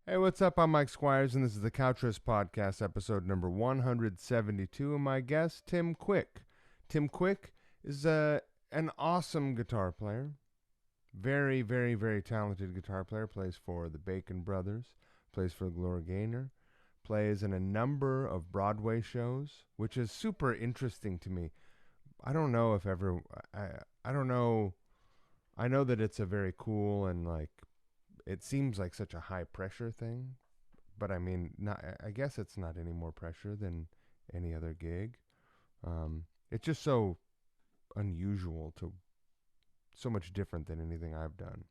Hey, what's up? I'm Mike Squires, and this is the Couch Riffs podcast, episode number 172. And my guest, Tim Quick. Tim Quick is an awesome guitar player. Very, very, very talented guitar player. Plays for the Bacon Brothers, plays for Gloria Gaynor, plays in a number of Broadway shows, which is super interesting to me. I don't know if ever, I don't know. I know that it's a very cool and it seems like such a high pressure thing, but I mean, not. I guess it's not any more pressure than any other gig. It's just so unusual to so much different than anything I've done,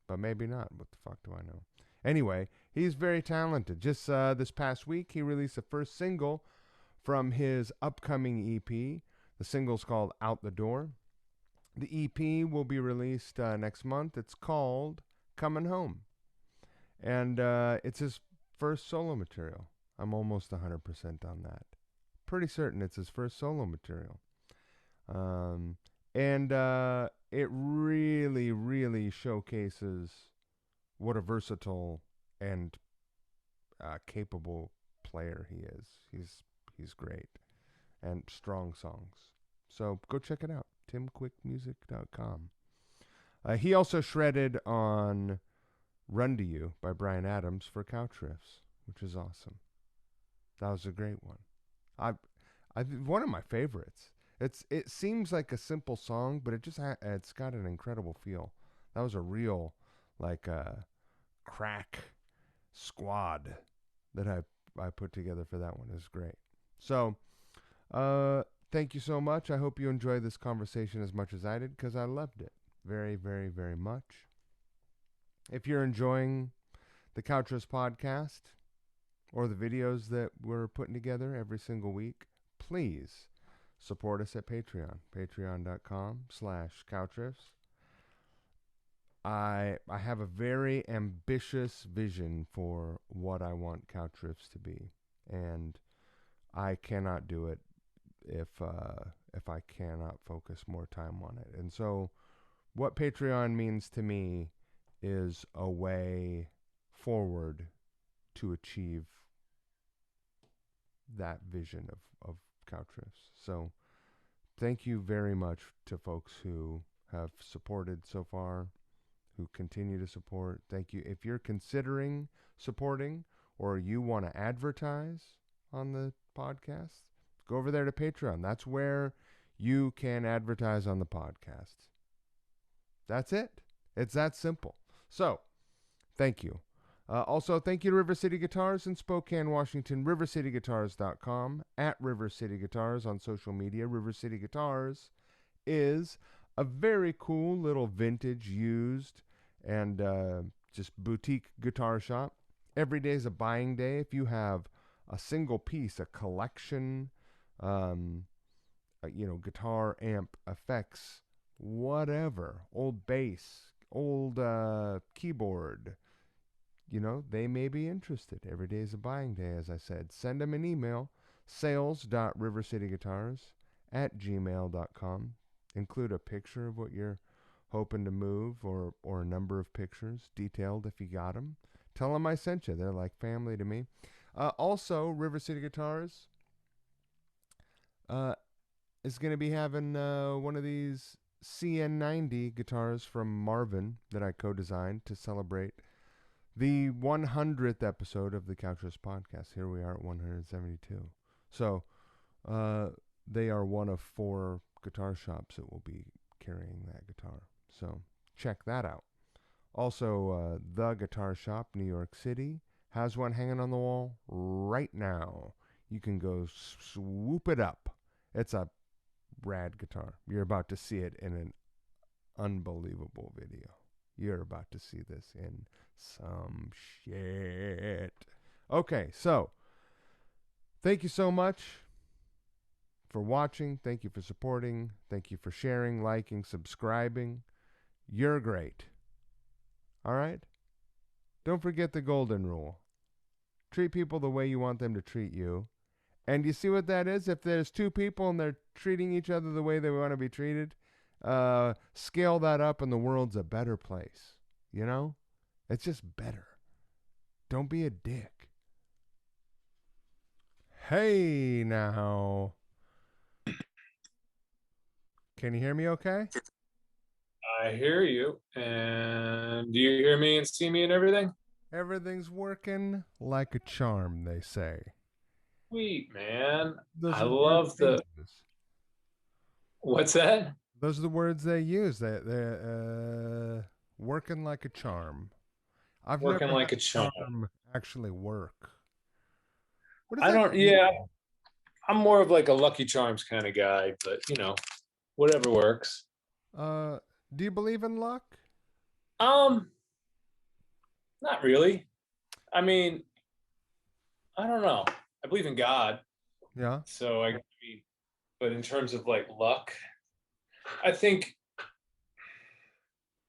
but maybe not. What the fuck do I know? Anyway, he's very talented. Just this past week, he released the first single from his upcoming EP. The single's called "Out the Door." The EP will be released next month. It's called "Comin Home," and it's his first solo material. I'm almost 100% on that. Pretty certain it's his first solo material. Um, and it really, really showcases what a versatile and capable player he is. He's great and strong songs. So go check it out. TimQuickMusic.com. He also shredded on "Run to You" by Bryan Adams for Couch Riffs, which is awesome. That was a great one. I one of my favorites. It seems like a simple song, but it's got an incredible feel. That was a real crack squad that I put together for that one. It was great. So, thank you so much. I hope you enjoyed this conversation as much as I did, because I loved it very, very, very much. If you're enjoying the Couch Riffs podcast or the videos that we're putting together every single week, please support us at Patreon, patreon.com/couchriffs. I have a very ambitious vision for what I want Couch Riffs to be, and I cannot do it if I cannot focus more time on it. And so, what Patreon means to me is a way forward to achieve that vision of Couch Riffs. So thank you very much to folks who have supported so far, who continue to support. Thank you. If you're considering supporting or you want to advertise on the podcast, go over there to Patreon. That's where you can advertise on the podcast. That's it. It's that simple. So, thank you. Also, thank you to River City Guitars in Spokane, Washington, rivercityguitars.com, at River City Guitars on social media. River City Guitars is a very cool little vintage, used, and just boutique guitar shop. Every day is a buying day. If you have a single piece, a collection, guitar, amp, effects, whatever, old bass, old keyboard, they may be interested. Every day is a buying day, as I said. Send them an email, sales.rivercityguitars@gmail.com. Include a picture of what you're hoping to move, or a number of pictures, detailed if you got them. Tell them I sent you. They're like family to me. Also, River City Guitars is going to be having one of these CN90 guitars from Marvin that I co-designed to celebrate the 100th episode of the Couch Riffs podcast. Here we are at 172. So they are one of 4 guitar shops that will be carrying that guitar. So check that out. Also, The Guitar Shop, New York City, has one hanging on the wall right now. You can go swoop it up. It's a rad guitar. You're about to see it in an unbelievable video. You're about to see this in some shit. Okay, so thank you so much for watching. Thank you for supporting. Thank you for sharing, liking, subscribing. You're great. All right? Don't forget the golden rule. Treat people the way you want them to treat you. And you see what that is? If there's 2 people and they're treating each other the way they want to be treated, scale that up and the world's a better place. It's just better. Don't be a dick. Hey, now. Can you hear me okay? I hear you. And do you hear me and see me and everything? Everything's working like a charm, they say. Sweet, man. Those I are the words love they the. use. What's that? Those are the words they use. They working like a charm. I've Working never had like a a charm. charm actually work. What does I that don't, mean? yeah, I'm more of like a Lucky Charms kind of guy, but whatever works. Uh, do you believe in luck? Um, Not really. I mean, I don't know. I believe in God, Yeah. so I mean, but in terms of like luck, I think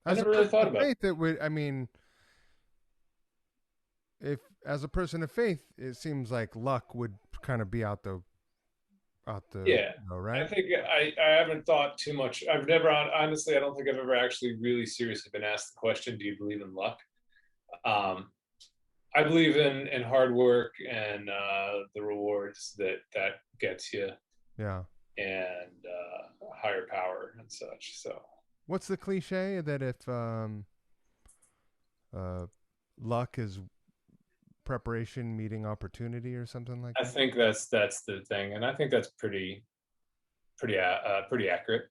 I As a never really person thought of about it. faith, it would. I mean, if as a person of faith, it seems like luck would kind of be out the Yeah, right? I think I haven't thought too much. I've never honestly, I don't think I've ever actually really seriously been asked the question, "Do you believe in luck?" Um, I believe in hard work and the rewards that gets you, Yeah. and higher power and such. So What's the cliche that if uh, luck is preparation meeting opportunity or something like I that? think that's the thing, and I think that's pretty accurate.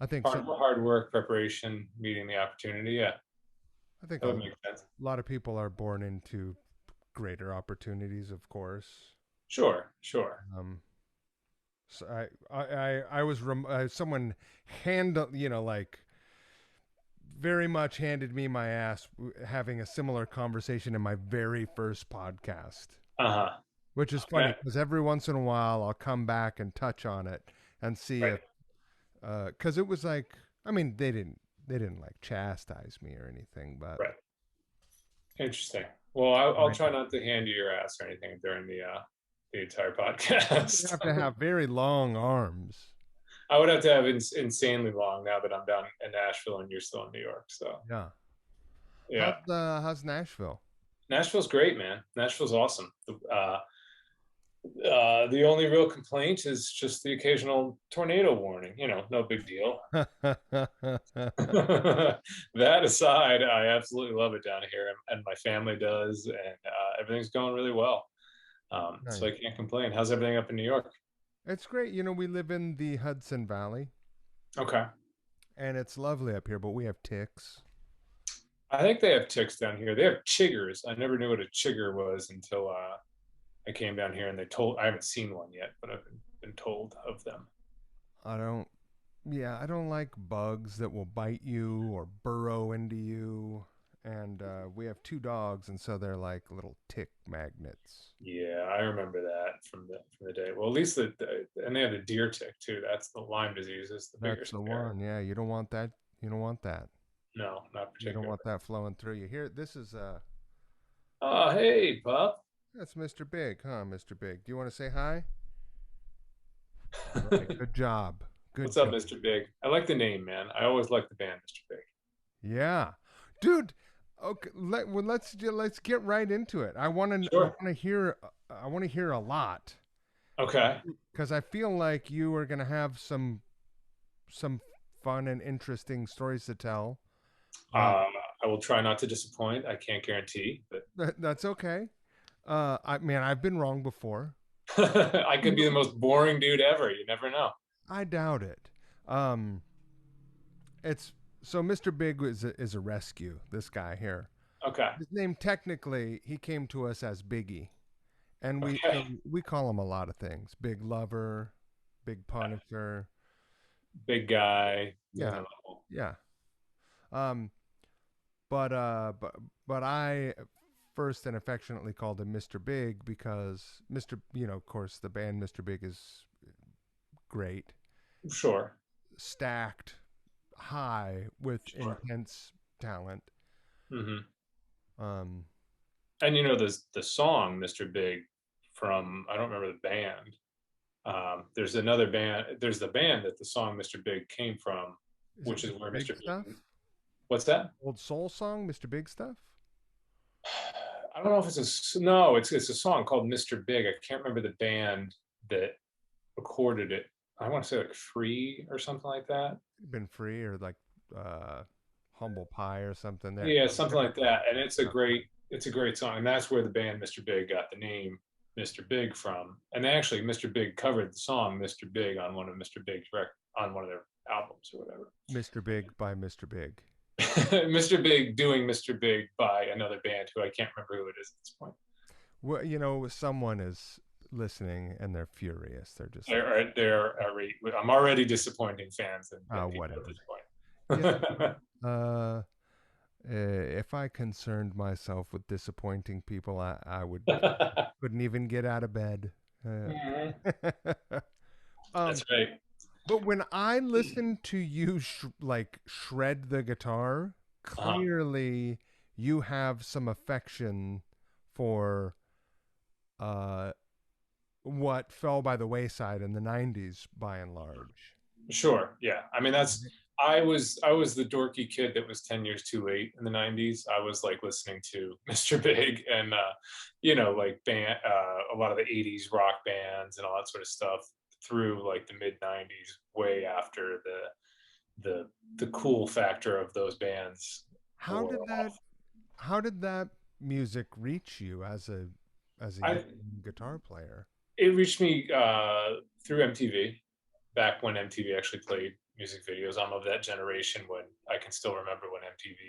I think so. Hard work, preparation, meeting the opportunity. Yeah, I think that would make sense. a lot of people are born into greater opportunities, of course. Sure, sure. Um, so I was someone handled, like very much handed me my ass having a similar conversation in my very first podcast, Uh huh. which is funny Okay. because every once in a while I'll come back and touch on it and see Right. if because it was like, I mean, they didn't like chastise me or anything, but Right. Interesting. Well, I'll right. try not to hand you your ass or anything during the entire You would podcast. have to have very long arms. I would have to have insanely long now that I'm down in Nashville and you're still in New York. So Yeah. yeah, How's Nashville? Nashville's great, man. Nashville's awesome. The only real complaint is just the occasional tornado warning. No big deal. That aside, I absolutely love it down here, and my family does, and everything's going really well. So Nice. I can't complain. How's everything up in New York? It's great. We live in the Hudson Valley, Okay. and it's lovely up here, but we have ticks. I think they have ticks down here. They have chiggers. I never knew what a chigger was until I came down here and they told. I haven't seen one yet, but I've been told of them. I don't, yeah, I don't like bugs that will bite you or burrow into you. And we have two dogs, and so they're like little tick magnets. Yeah, I remember that from the day. Well, at least and they have the deer tick too. That's the Lyme disease is the bigger That's the scare. one. Yeah, you don't want that. You don't want that. No, not You don't particularly. want that flowing through you. Here, this is Oh, hey, pup. that's Mr. Big, huh, Mr. Big? Do you want to say hi? All right. Good job. Good What's up, job. Mr. Big? I like the name, man. I always like the band, Mr. Big. Yeah, dude. Okay, let's get right into it. I Sure. want to hear a lot Okay. because I feel like you are gonna have some fun and interesting stories to tell. Uh, Um, I will try not to disappoint. I can't guarantee, but that's okay. I've been wrong before. I could be the most boring dude ever. You never know. I doubt it. Um, it's so Mr. Big is a rescue. This guy here. Okay. His name technically he came to us as Biggie, and Okay. we call him a lot of things. Big Lover, Big Punisher. Big guy. Yeah, yeah. Um, but I first and affectionately called him Mr. Big because of course, the band Mr. Big is great, Sure. stacked high with Sure. intense talent. Hmm. Um, And the song Mr. Big from I don't remember the band. There's another band. There's the band that the song Mr. Big came from, is it which is Mr. where Big Mr. stuff? Big. What's that? Old soul song, Mr. Big stuff. I don't know if no, it's a song called Mr. Big. I can't remember the band that recorded it. I want to say like Free or something like that. Been Free or like uh, Humble Pie or something. There, Yeah, something like everybody. that. And it's a great song. And that's where the band Mr. Big got the name Mr. Big from. And actually Mr. Big covered the song Mr. Big on one of Mr. Big's on one of their albums or whatever. Mr. Big by Mr. Big. Mr. Big doing Mr. Big by another band who I can't remember who it is at this point. Well, someone is listening and they're furious. They're just like, I'm already disappointing fans and people at whatever. this Yeah. point. If I concerned myself with disappointing people, I would couldn't even get out of bed. Mhm. um, That's right. but when I listen to you like shred the guitar, Uh-huh. clearly you have some affection for uh, what fell by the wayside in the '90s, by and large. Sure. Yeah. I mean, I was the dorky kid that was 10 years too late in the 90s. I was like listening to Mr. Big and like a lot of the 80s rock bands and all that sort of stuff through like the mid 90s, way after the cool factor of those bands How wore did that off. how did that music reach you as a I young guitar player? It reached me through MTV, back when MTV actually played music videos. I'm of that generation when I can still remember when MTV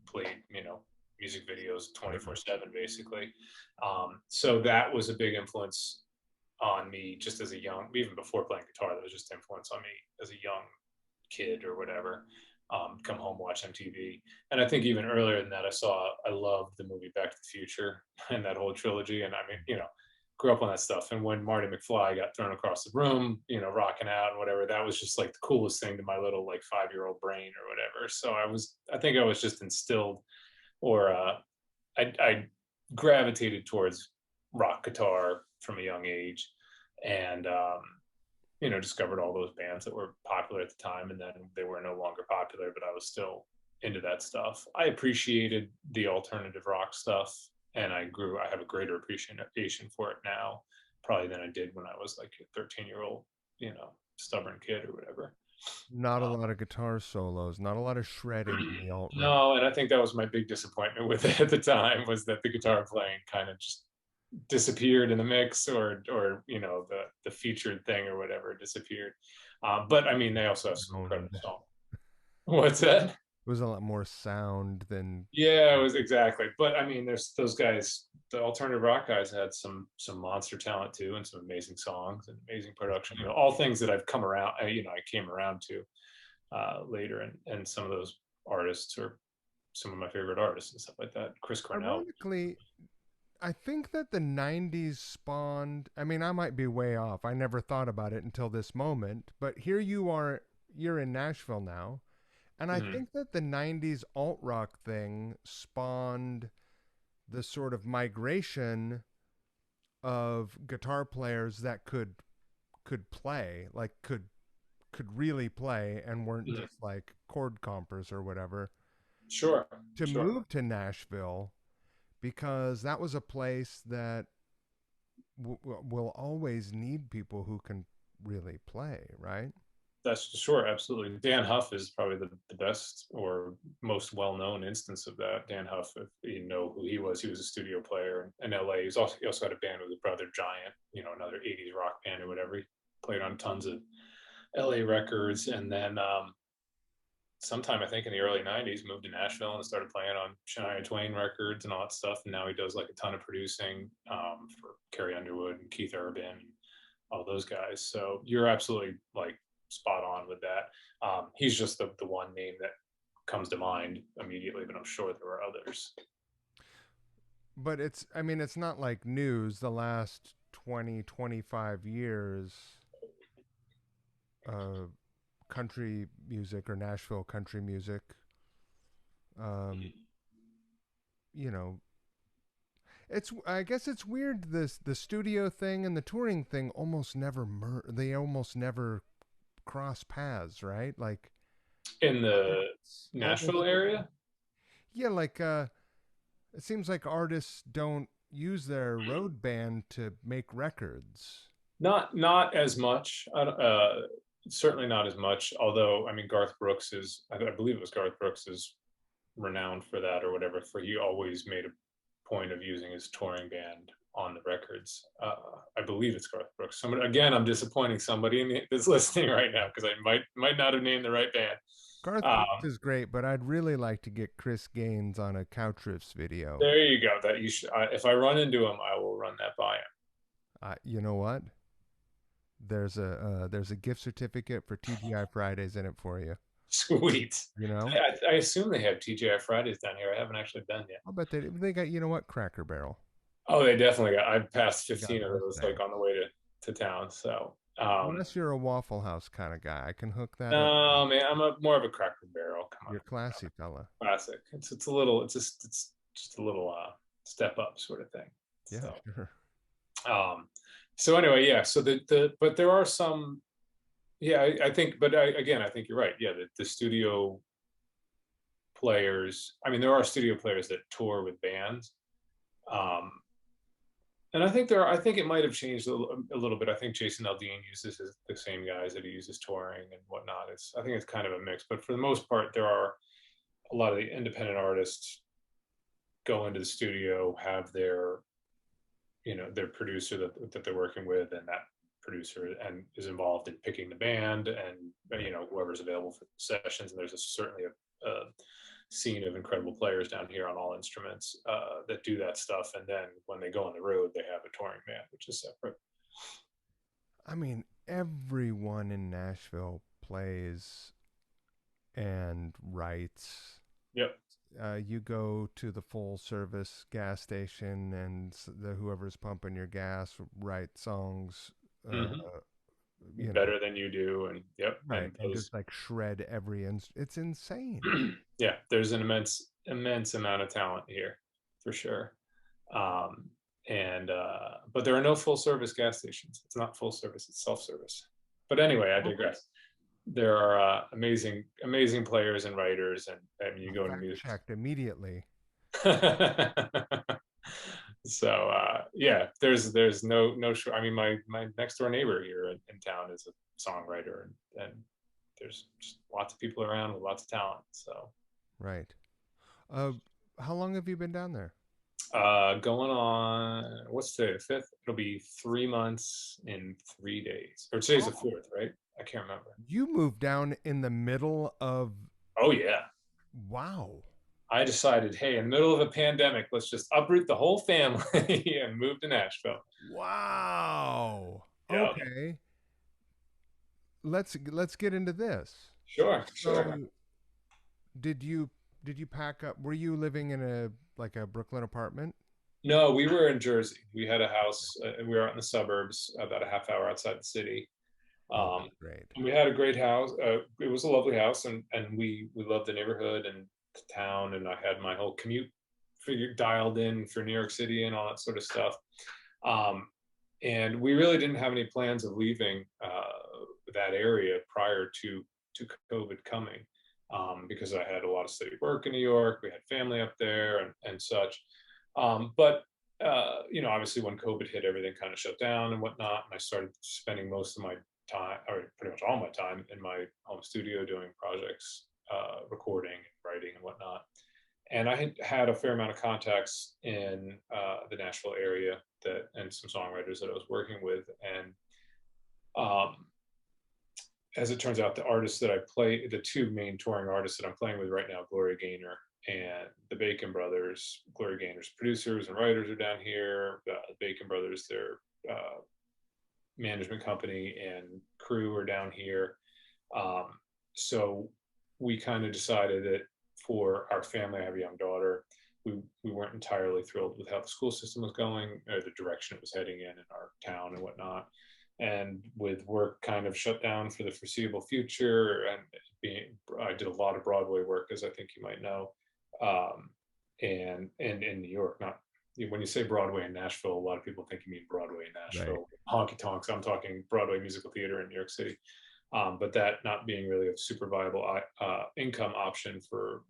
played, music videos 24/7, basically. So that was a big influence on me, just as a young, even before playing guitar. That was just influence on me as a young kid or whatever. Come home, watch MTV, and I think even earlier than that, I loved the movie Back to the Future and that whole trilogy. And I mean, grew up on that stuff. And when Marty McFly got thrown across the room, rocking out and whatever, that was just like the coolest thing to my little like 5-year-old brain or whatever. So I think I was just instilled, or I gravitated towards rock guitar from a young age, and discovered all those bands that were popular at the time, and then they were no longer popular, but I was still into that stuff. I appreciated the alternative rock stuff, and I have a greater appreciation for it now, probably than I did when I was like a 13-year-old, stubborn kid or whatever. Not a lot of guitar solos, not a lot of shredding in the alt rock. No, and I think that was my big disappointment with it at the time, was that the guitar playing kind of just disappeared in the mix, or the featured thing or whatever disappeared. But I mean, they also have some incredible Sound. songs. What's that? It was a lot more sound than Yeah, it was exactly. But I mean, there's those guys. The alternative rock guys had some monster talent too, and some amazing songs and amazing production. All things that I've come around. I came around to later, and some of those artists are some of my favorite artists and stuff like that. Chris Cornell. ironically, I think that the '90s spawned. I mean, I might be way off. I never thought about it until this moment. But here you are. You're in Nashville now, and I Mhm. think that the '90s alt rock thing spawned the sort of migration of guitar players that could play, like could really play, and weren't Mhm. just like chord compers or whatever, Sure, to sure. move to Nashville because that was a place that will always need people who can really play, right? That's sure, absolutely. Dan Huff is probably the best or most well-known instance of that. Dan Huff, if you know who he was a studio player in LA. He also had a band with his brother Giant, another 80s rock band or whatever. He played on tons of LA records, and then sometime I think in the early 90s moved to Nashville and started playing on Shania Twain records and all that stuff. And now he does like a ton of producing for Carrie Underwood and Keith Urban and all those guys. So you're absolutely like spot on with that. He's just the one name that comes to mind immediately, but I'm sure there are others. But I mean, it's not like news. The last 20-25 years, uh, country music or Nashville country music, um, you know, I guess it's weird, this the studio thing and the touring thing almost never they almost never cross paths, right? Like In the it's almost, Nashville area? yeah, like It seems like artists don't use their road band to make records. Not as much. Certainly not as much. Although I mean, Garth Brooks is. I believe it was Garth Brooks is renowned for that or whatever. For he always made a point of using his touring band on the records. I believe it's Garth Brooks. Somebody, again, I'm disappointing somebody that's listening right now because I might not have named the right band. Garth Brooks Um, is great, but I'd really like to get Chris Gaines on a Couch Riffs video. there you go. That you should. If I run into him, I will run that by him. You know what? There's a gift certificate for TGI Fridays in it for you. Sweet. You know, I assume they have TGI Fridays down here. I haven't actually been yet. I'll bet they got, you know what, Cracker Barrel. Oh, they definitely got. I've passed They got 15 of those those like things. on the way to town. So, Unless you're a Waffle House kind of guy, I can hook that up. no, man, I'm more of a Cracker Barrel. Come on, You're classy, fella. classic. It's a little. It's just a little step up sort of thing. Yeah, So, sure. um, so anyway, yeah. So but there are some. Yeah, I think. But again, I think you're right. Yeah, the studio players. I mean, there are studio players that tour with bands. Um, And I think it might have changed a little bit. I think Jason Aldean uses the same guys that he uses touring and whatnot. I think it's kind of a mix, but for the most part, there are a lot of the independent artists go into the studio, have their producer that they're working with, and that producer and is involved in picking the band and whoever's available for sessions. And there's certainly a scene of incredible players down here on all instruments that do that stuff. And then when they go on the road, they have a touring band, which is separate. I mean, everyone in Nashville plays and writes. Yep. You go to the full service gas station, and whoever's pumping your gas write songs. Uh, Mm-hmm. you know, Better than you do, and yep, right, and and those. just like shred every It's insane. Yeah, there's an immense amount of talent here, for sure. Um, and but there are no full service gas stations. It's not full service; it's self service. But anyway, I digress. There are amazing players and writers, and I mean, you go into Fact music. checked immediately. So yeah, there's no I mean, my next door neighbor here in town is a songwriter, and there's just lots of people around with lots of talent. So Right. Uh, how long have you been down there? going on, what's today, the 5th? It'll be 3 months in 3 days, or today's the Oh, 4th, right? I can't remember. you moved down in the middle of. Oh yeah, Wow. I decided, hey, in the middle of a pandemic, let's just uproot the whole family and move to Nashville. Wow. Yeah, Okay. Let's get into this. sure. So, did you did you pack up? Were you living in a like a Brooklyn apartment? No, we were in Jersey. We had a house. We were out in the suburbs, about a half hour outside the city. Oh, that's Um, great. and we had a great house. It was a lovely house, and we loved the neighborhood and the town. And I had my whole commute figure dialed in for New York City and all that sort of stuff. Um, and we really didn't have any plans of leaving that area prior to COVID coming, because I had a lot of city work in New York. We had family up there and such. But obviously when COVID hit, everything kind of shut down and whatnot. And I started spending most of my time, or pretty much all my time, in my home studio doing projects, recording, writing, and whatnot. And I had a fair amount of contacts in the Nashville area and some songwriters that I was working with. And um, as it turns out, the artists that I play, the two main touring artists that I'm playing with right now, Gloria Gaynor and the Bacon Brothers. Gloria Gaynor's producers and writers are down here. The Bacon Brothers, their management company and crew, are down here. Um, so we kind of decided that for our family, I have a young daughter. We weren't entirely thrilled with how the school system was going, or the direction it was heading in our town and whatnot. And with work kind of shut down for the foreseeable future, and I did a lot of Broadway work, as I think you might know, and in New York. Not when you say Broadway in Nashville, a lot of people think you mean Broadway in Right. Nashville, honky tonks. I'm talking Broadway musical theater in New York City. But that not being really a super viable income option for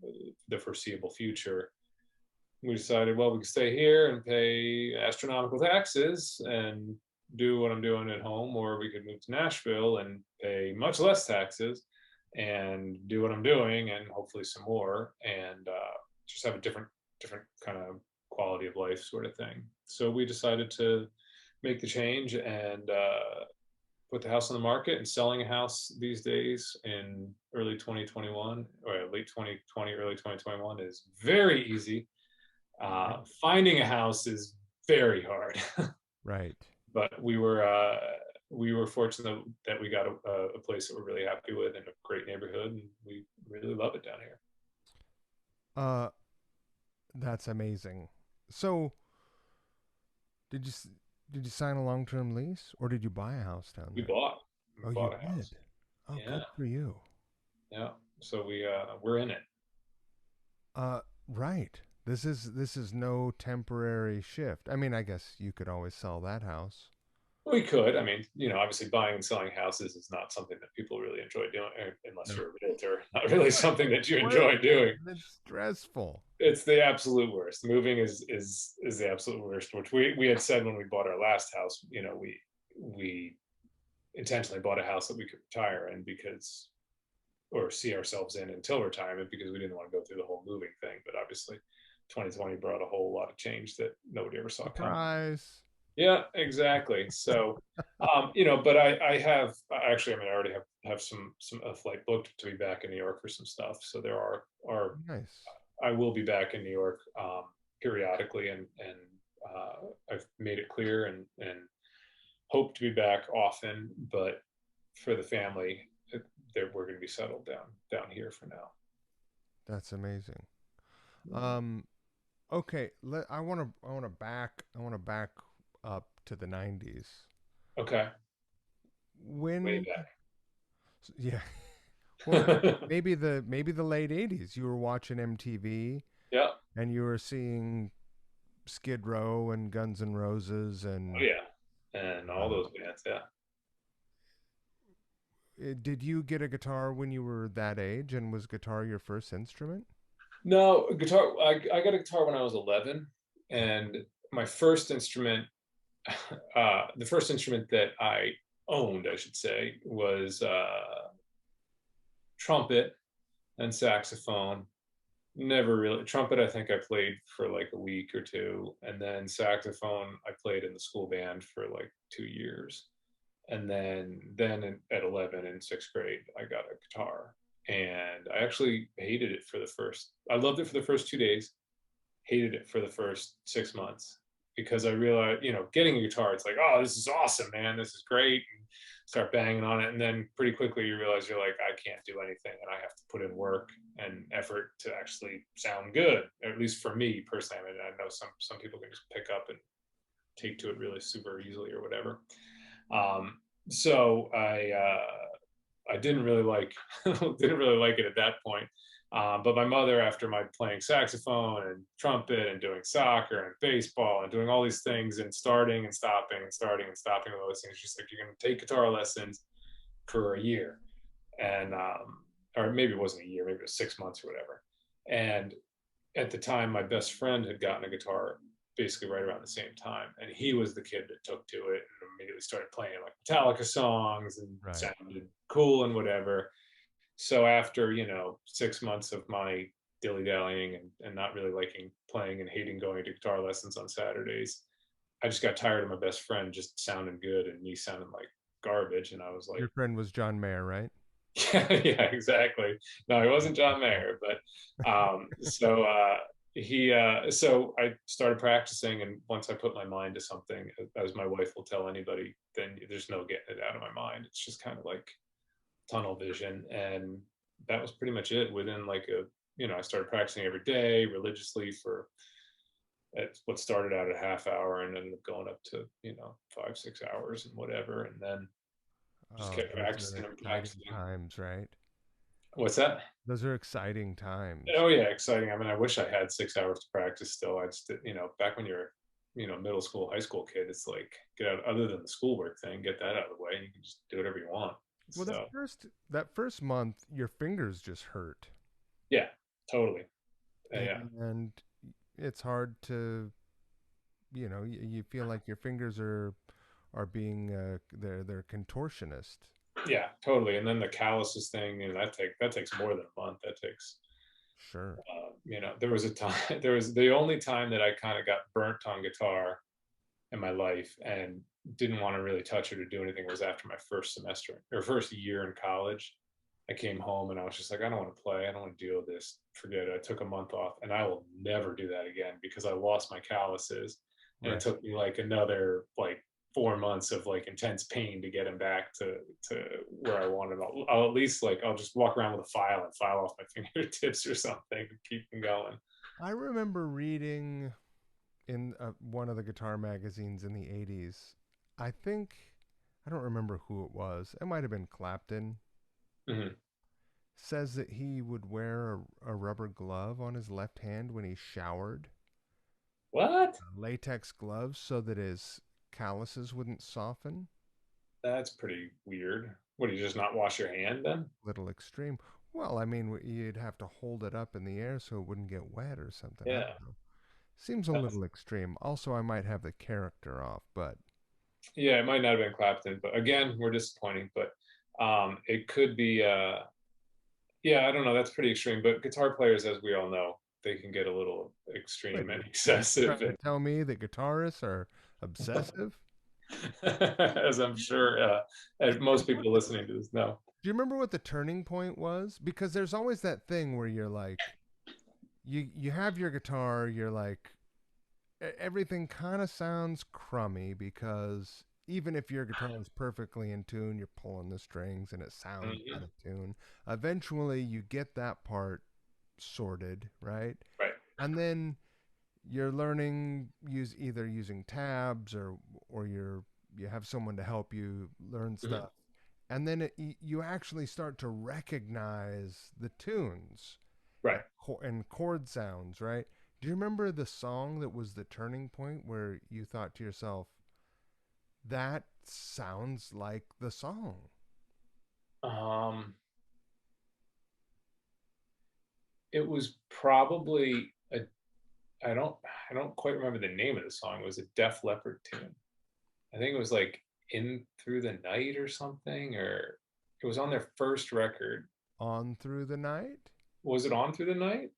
the foreseeable future, we decided, well, we could stay here and pay astronomical taxes and do what I'm doing at home, or we could move to Nashville and pay much less taxes and do what I'm doing and hopefully some more, and just have a different kind of quality of life sort of thing. So we decided to make the change and put the house on the market. And selling a house these days in early 2021 or late 2020, early 2021 is very easy. Finding a house is very hard. Right. But we were fortunate that we got a place that we're really happy with in a great neighborhood, and we really love it down here. Uh, that's amazing. So, did you s- did you sign a long term lease, or did you buy a house down We there? bought we Oh, you bought a did. house. Oh, Yeah, good for you. yeah. So we're in it. Uh, right. This is no temporary shift. I mean, I guess you could always sell that house. We could. I mean, obviously buying and selling houses is not something that people really enjoy doing, unless No. you're a realtor. Not really something that you What? enjoy doing. It's stressful. It's the absolute worst. Moving is the absolute worst. Which we had said when we bought our last house. We intentionally bought a house that we could retire in, because or see ourselves in until retirement, because we didn't want to go through the whole moving thing. But obviously 2020 brought a whole lot of change that nobody ever saw coming. Surprise. Yeah, exactly. So, but I have actually, I mean, I already have some a flight booked to be back in New York for some stuff. So there are Nice. I will be back in New York periodically, and I've made it clear and hope to be back often. But for the family, we're going to be settled down here for now. That's amazing. Um, okay. I want to back up to the 90s. Okay, way When, back. yeah. Well, maybe the late 80s. You were watching MTV Yeah. and you were seeing Skid Row and Guns N' Roses Oh and yeah. And all uh, those bands. Yeah. did you get a guitar when you were that age, and was guitar your first instrument? No, guitar. I got a guitar when I was 11, and my first instrument, the first instrument that I owned, I should say, was trumpet and saxophone. Never really trumpet. I think I played for like a week or two, and then saxophone I played in the school band for like 2 years, and then at 11 in sixth grade I got a guitar, and I actually hated it for the first. I loved it for the first 2 days, hated it for the first 6 months, because I realized, getting a guitar, it's like, oh, this is awesome, man, this is great, and start banging on it, and then pretty quickly you realize you're like, I can't do anything, and I have to put in work and effort to actually sound good. At least for me personally. I mean, I know some people can just pick up and take to it really super easily or whatever. Um, so I didn't really like didn't really like it at that point. But my mother, after my playing saxophone and trumpet and doing soccer and baseball and doing all these things and starting and stopping and starting and stopping all those things, she's like, you're going to take guitar lessons for a year. And or maybe it wasn't a year, maybe it was 6 months or whatever. And at the time, my best friend had gotten a guitar basically right around the same time, and he was the kid that took to it and immediately started playing like Metallica songs and Right. sounded cool and whatever. So after 6 months of my dilly dallying and not really liking playing and hating going to guitar lessons on Saturdays, I just got tired of my best friend just sounding good and me sounding like garbage, and I was Your like, friend was John Mayer, right? yeah, yeah, exactly. No, he wasn't John Mayer, but so I started practicing, and once I put my mind to something, as my wife will tell anybody, then there's no getting it out of my mind. It's just kind of like tunnel vision, and that was pretty much it. Within like I started practicing every day religiously for at what started out a half hour and ended up going up to 5-6 hours and whatever, and then just Oh, kept those are practicing and exciting practicing. times, right? What's that? Those are exciting times. Oh yeah, exciting. I mean, I wish I had 6 hours to practice still. I just, back when you're, middle school, high school kid, it's like get out, other than the schoolwork thing, get that out of the way, and you can just do whatever you want. Well, that So first that first month, your fingers just hurt, yeah, totally. Yeah, and it's hard to, you feel like your fingers are being they're contortionist. Yeah, totally. And then the calluses thing, that takes more than a month. That takes Sure. there was a time there was the only time that I kind of got burnt on guitar in my life and didn't want to really touch it or do anything was after my first semester or first year in college. I came home and I was just like, I don't want to play. I don't want to deal with this. Forget it. I took a month off and I will never do that again because I lost my calluses. And it Right. took me like another like 4 months of like intense pain to get them back to where I wanted them. I'll at least like I'll just walk around with a file and file off my fingertips or something to keep them going. I remember reading in one of the guitar magazines in the 80s. I think, I don't remember who it was. It might have been Clapton. Hmm. Says that he would wear a rubber glove on his left hand when he showered, What? latex gloves, so that his calluses wouldn't soften. That's pretty weird. What, do you just not wash your hand then? Little extreme. Well, I mean, you'd have to hold it up in the air so it wouldn't get wet or something. I Yeah. don't know. Seems a That's little extreme. Also, I might have the character off, but yeah, it might not have been Clapton, but again, we're disappointing. But it could be yeah, I don't know, that's pretty extreme. But guitar players, as we all know, they can get a little wait, extreme and are you excessive trying to tell me that guitarists are obsessive? as I'm sure as most people listening to this know. Do you remember what the turning point was? Because there's always that thing where you're like, you have your guitar, you're like, everything kind of sounds crummy because even if your guitar is perfectly in tune, you're pulling the strings and it sounds out Hmm. of tune. Eventually, you get that part sorted, right? Right. And then you're learning either using tabs or you have someone to help you learn Hmm. stuff. And then you actually start to recognize the tunes Right. and chord sounds, right? Do you remember the song that was the turning point where you thought to yourself, that sounds like the song? Um, it was probably a I don't I don't quite remember the name of the song. It was a Def Leppard tune. I think it was like In Through the Night or something, or it was on their first record. On Through the Night? Was it On Through the Night?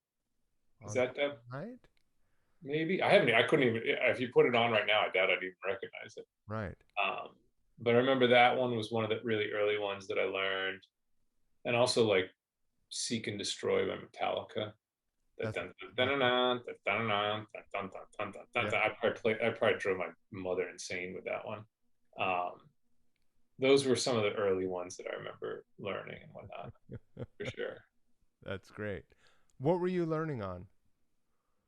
Is On that Through Def? the Night? Maybe I haven't. I couldn't even. If you put it on right now, I doubt I'd even recognize it. Right. Um, but I remember that one was one of the really early ones that I learned, and also like Seek and Destroy by Metallica. That's Dun, dun, that's dun, dun, dun, dun, dun, dun, dun, dun, dun, yeah. dun. I probably drove my mother insane with that one. Um, those were some of the early ones that I remember learning and whatnot, for sure. That's great. What were you learning on?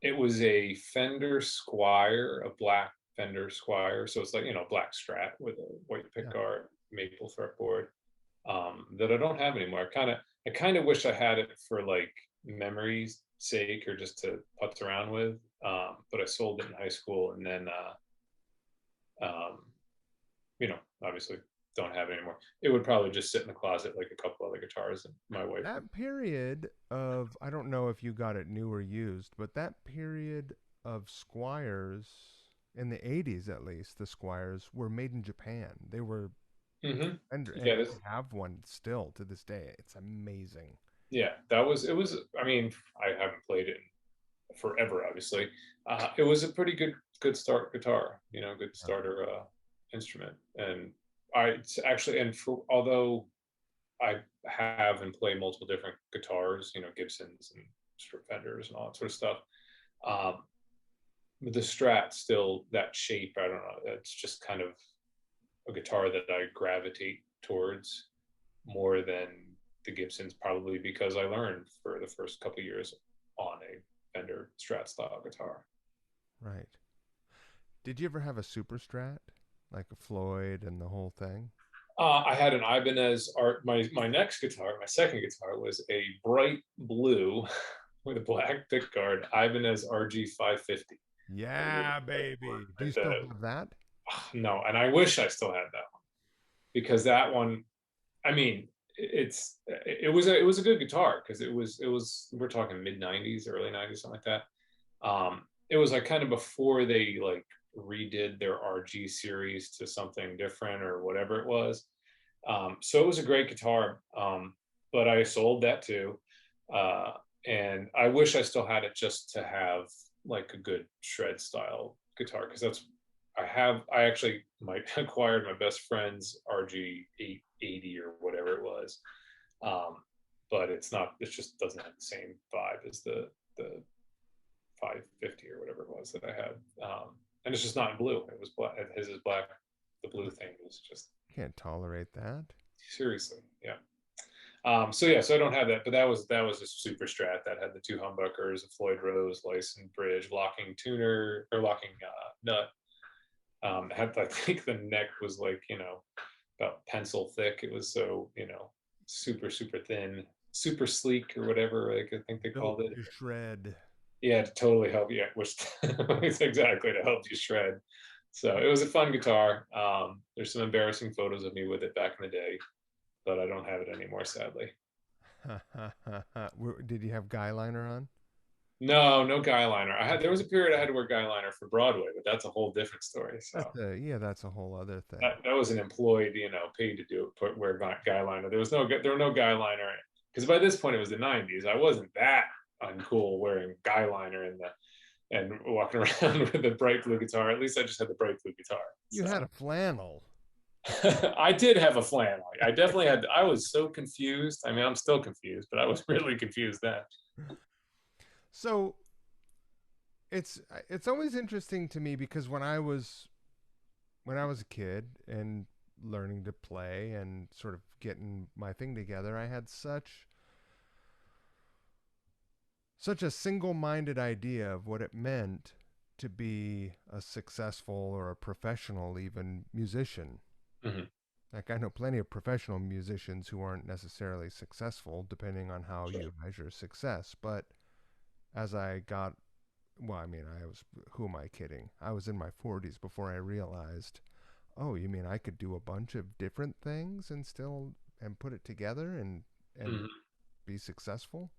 It was a Fender Squire, a black Fender Squire. So it's like, black Strat with a white Yeah. pickguard, maple fretboard, that I don't have anymore. I kind of wish I had it for like memory's sake or just to putz around with. But I sold it in high school and then, um, obviously don't have it anymore. It would probably just sit in the closet like a couple other guitars and my wife would. That period of, I don't know if you got it new or used, but that period of Squires in the 80s at least, the Squires were made in Japan. They were Mm-hmm. and Yeah, I have one still to this day. It's amazing. yeah, it was, I mean, I haven't played it in forever, obviously. It was a pretty good start guitar, good Yeah. starter instrument. And I actually, and for, although I have and play multiple different guitars, Gibsons and strip Fenders and all that sort of stuff. Um, the Strat still that shape, I don't know. It's just kind of a guitar that I gravitate towards more than the Gibsons, probably because I learned for the first couple of years on a Fender Strat style guitar. Right. Did you ever have a super strat? Like a Floyd and the whole thing? I had an Ibanez art. My next guitar, my second guitar, was a bright blue with a black pickguard Ibanez RG 550. Yeah, baby. Do you still have that? No, and I wish I still had that one because that one, I mean, it was a good guitar because it was we're talking mid '90s, early '90s, something like that. it was like kind of before they like redid their RG series to something different or whatever it was. So it was a great guitar, but I sold that too. Uh, and I wish I still had it just to have like a good shred style guitar, because I actually might acquired my best friend's RG 880 or whatever it was. Um, but it just doesn't have the same vibe as the 550 or whatever it was that I had. And it's just not in blue. It was black. His is black. The blue thing was just Can't tolerate that. seriously, yeah. So yeah, so I don't have that, but that was a super strat that had the two humbuckers, a Floyd Rose, Lyson bridge, locking tuner or locking nut. Had, I think the neck was like, about pencil thick. It was so, super thin, super sleek or whatever. Like I think they Built called it. to shred. Yeah, to totally help you. Which it's exactly to help you shred. So it was a fun guitar. There's some embarrassing photos of me with it back in the day, but I don't have it anymore, sadly. Did you have guy liner on? No, no guy liner. There was a period I had to wear guy liner for Broadway, but that's a whole different story. So Yeah, that's a whole other thing. that was an employed, paid to do it, wear guy liner. There were no guy liner because by this point it was the '90s. I wasn't that uncool wearing guy liner and walking around with a bright blue guitar. At least I just had the bright blue guitar. You So had a flannel. I did have a flannel. I definitely had. I was so confused. I mean, I'm still confused, but I was really confused then. So it's always interesting to me because when I was a kid and learning to play and sort of getting my thing together, I had such a single-minded idea of what it meant to be a successful or a professional even musician. Hmm. Like I know plenty of professional musicians who aren't necessarily successful depending on how Sure. you measure success, but as I got well, I mean, who am I kidding? I was in my 40s before I realized, oh, you mean I could do a bunch of different things and still and put it together and Hmm. be successful?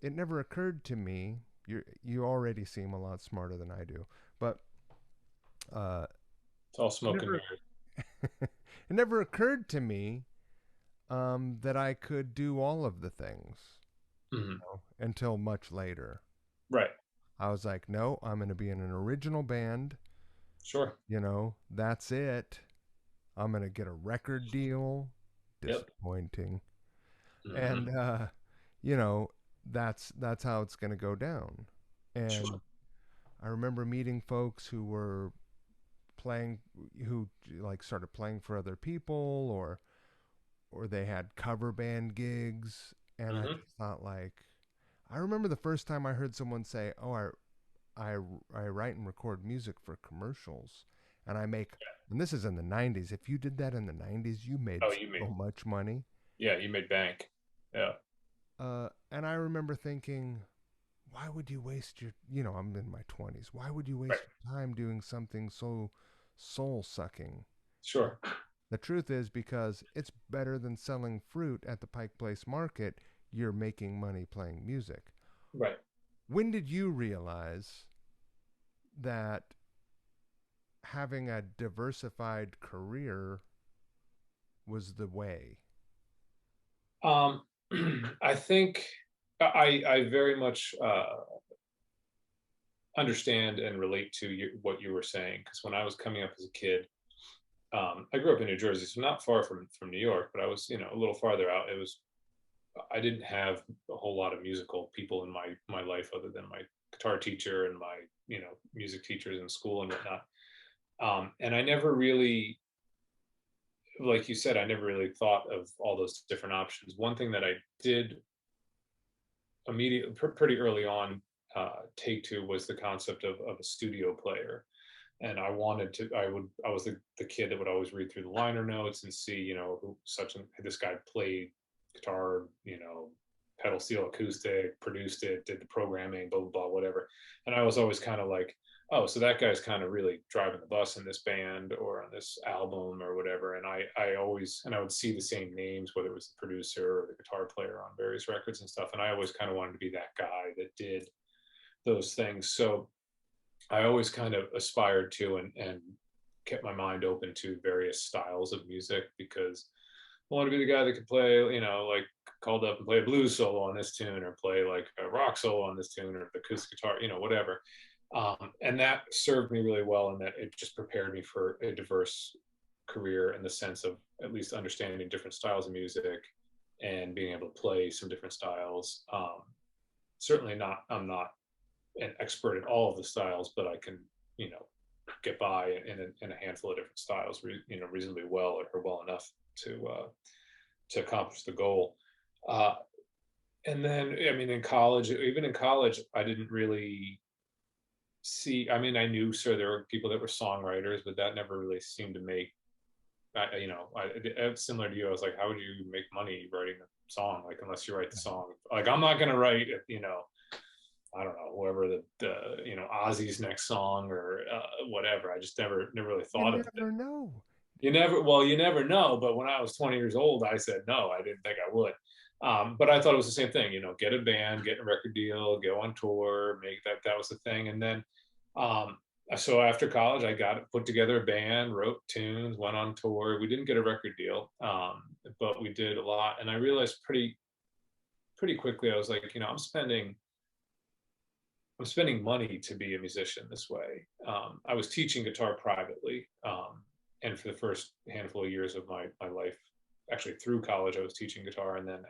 It never occurred to me. You already seem a lot smarter than I do, but uh, It's all it smoke and never mirrors. it never occurred to me that I could do all of the things, Hmm. until much later. Right. I was like, no, I'm going to be in an original band. Sure. That's it. I'm going to get a record deal. Yep. Disappointing. Hmm. And you know, that's how it's going to go down. Sure. And I remember meeting folks who were playing who like started playing for other people or they had cover band gigs and I Hmm. just thought like I remember the first time I heard someone say, "Oh, I I write and record music for commercials and I make," and this is in the 90s. If you did that in the 90s, you made Oh, you so made much money. yeah, you made bank. Yeah. And I remember thinking, why would you waste I'm in my 20s. Why would you Right. waste your time doing something so soul sucking? Sure. The truth is because it's better than selling fruit at the Pike Place Market, you're making money playing music. Right. When did you realize that having a diversified career was the way? Um, I think I very much understand and relate to what you were saying, because when I was coming up as a kid, I grew up in New Jersey, so not far from New York, but I was a little farther out. I didn't have a whole lot of musical people in my life other than my guitar teacher and my music teachers in school and whatnot. And I never really, like you said, I never really thought of all those different options. One thing that I did immediately, pretty early on, take to was the concept of a studio player. And I was the kid that would always read through the liner notes and see, who this guy played guitar, pedal steel acoustic, produced it, did the programming, blah, blah, blah, whatever. And I was always kind of like, oh, so that guy's kind of really driving the bus in this band or on this album or whatever. And I would see the same names, whether it was the producer or the guitar player on various records and stuff. And I always kind of wanted to be that guy those things. So I always kind of aspired to and kept my mind open to various styles of music because I want to be the guy that could play, like called up and play a blues solo on this tune or play like a rock solo on this tune or the acoustic guitar, whatever. And that served me really well in that it just prepared me for a diverse career in the sense of at least understanding different styles of music and being able to play some different styles. Certainly not, I'm not an expert at all of the styles, but I can, get by in a handful of different styles, reasonably well or well enough to accomplish the goal. And then, I mean, even in college, I didn't really see. I mean, I knew, sure, there were people that were songwriters, but that never really seemed to make. Similar to you, I was like, how would you make money writing a song? Like, unless you write the song, like, I'm not gonna write, I don't know, whoever the Ozzy's next song or whatever. I just never really thought of it. You never know. You never know. But when I was 20 years old, I said no. I didn't think I would. But I thought it was the same thing. Get a band, get a record deal, go on tour, make that. That was the thing. And then, so after college, I put together a band, wrote tunes, went on tour. We didn't get a record deal, but we did a lot. And I realized pretty quickly, I was like, I'm spending money to be a musician this way. I was teaching guitar privately. And for the first handful of years of my life, actually through college, I was teaching guitar. And then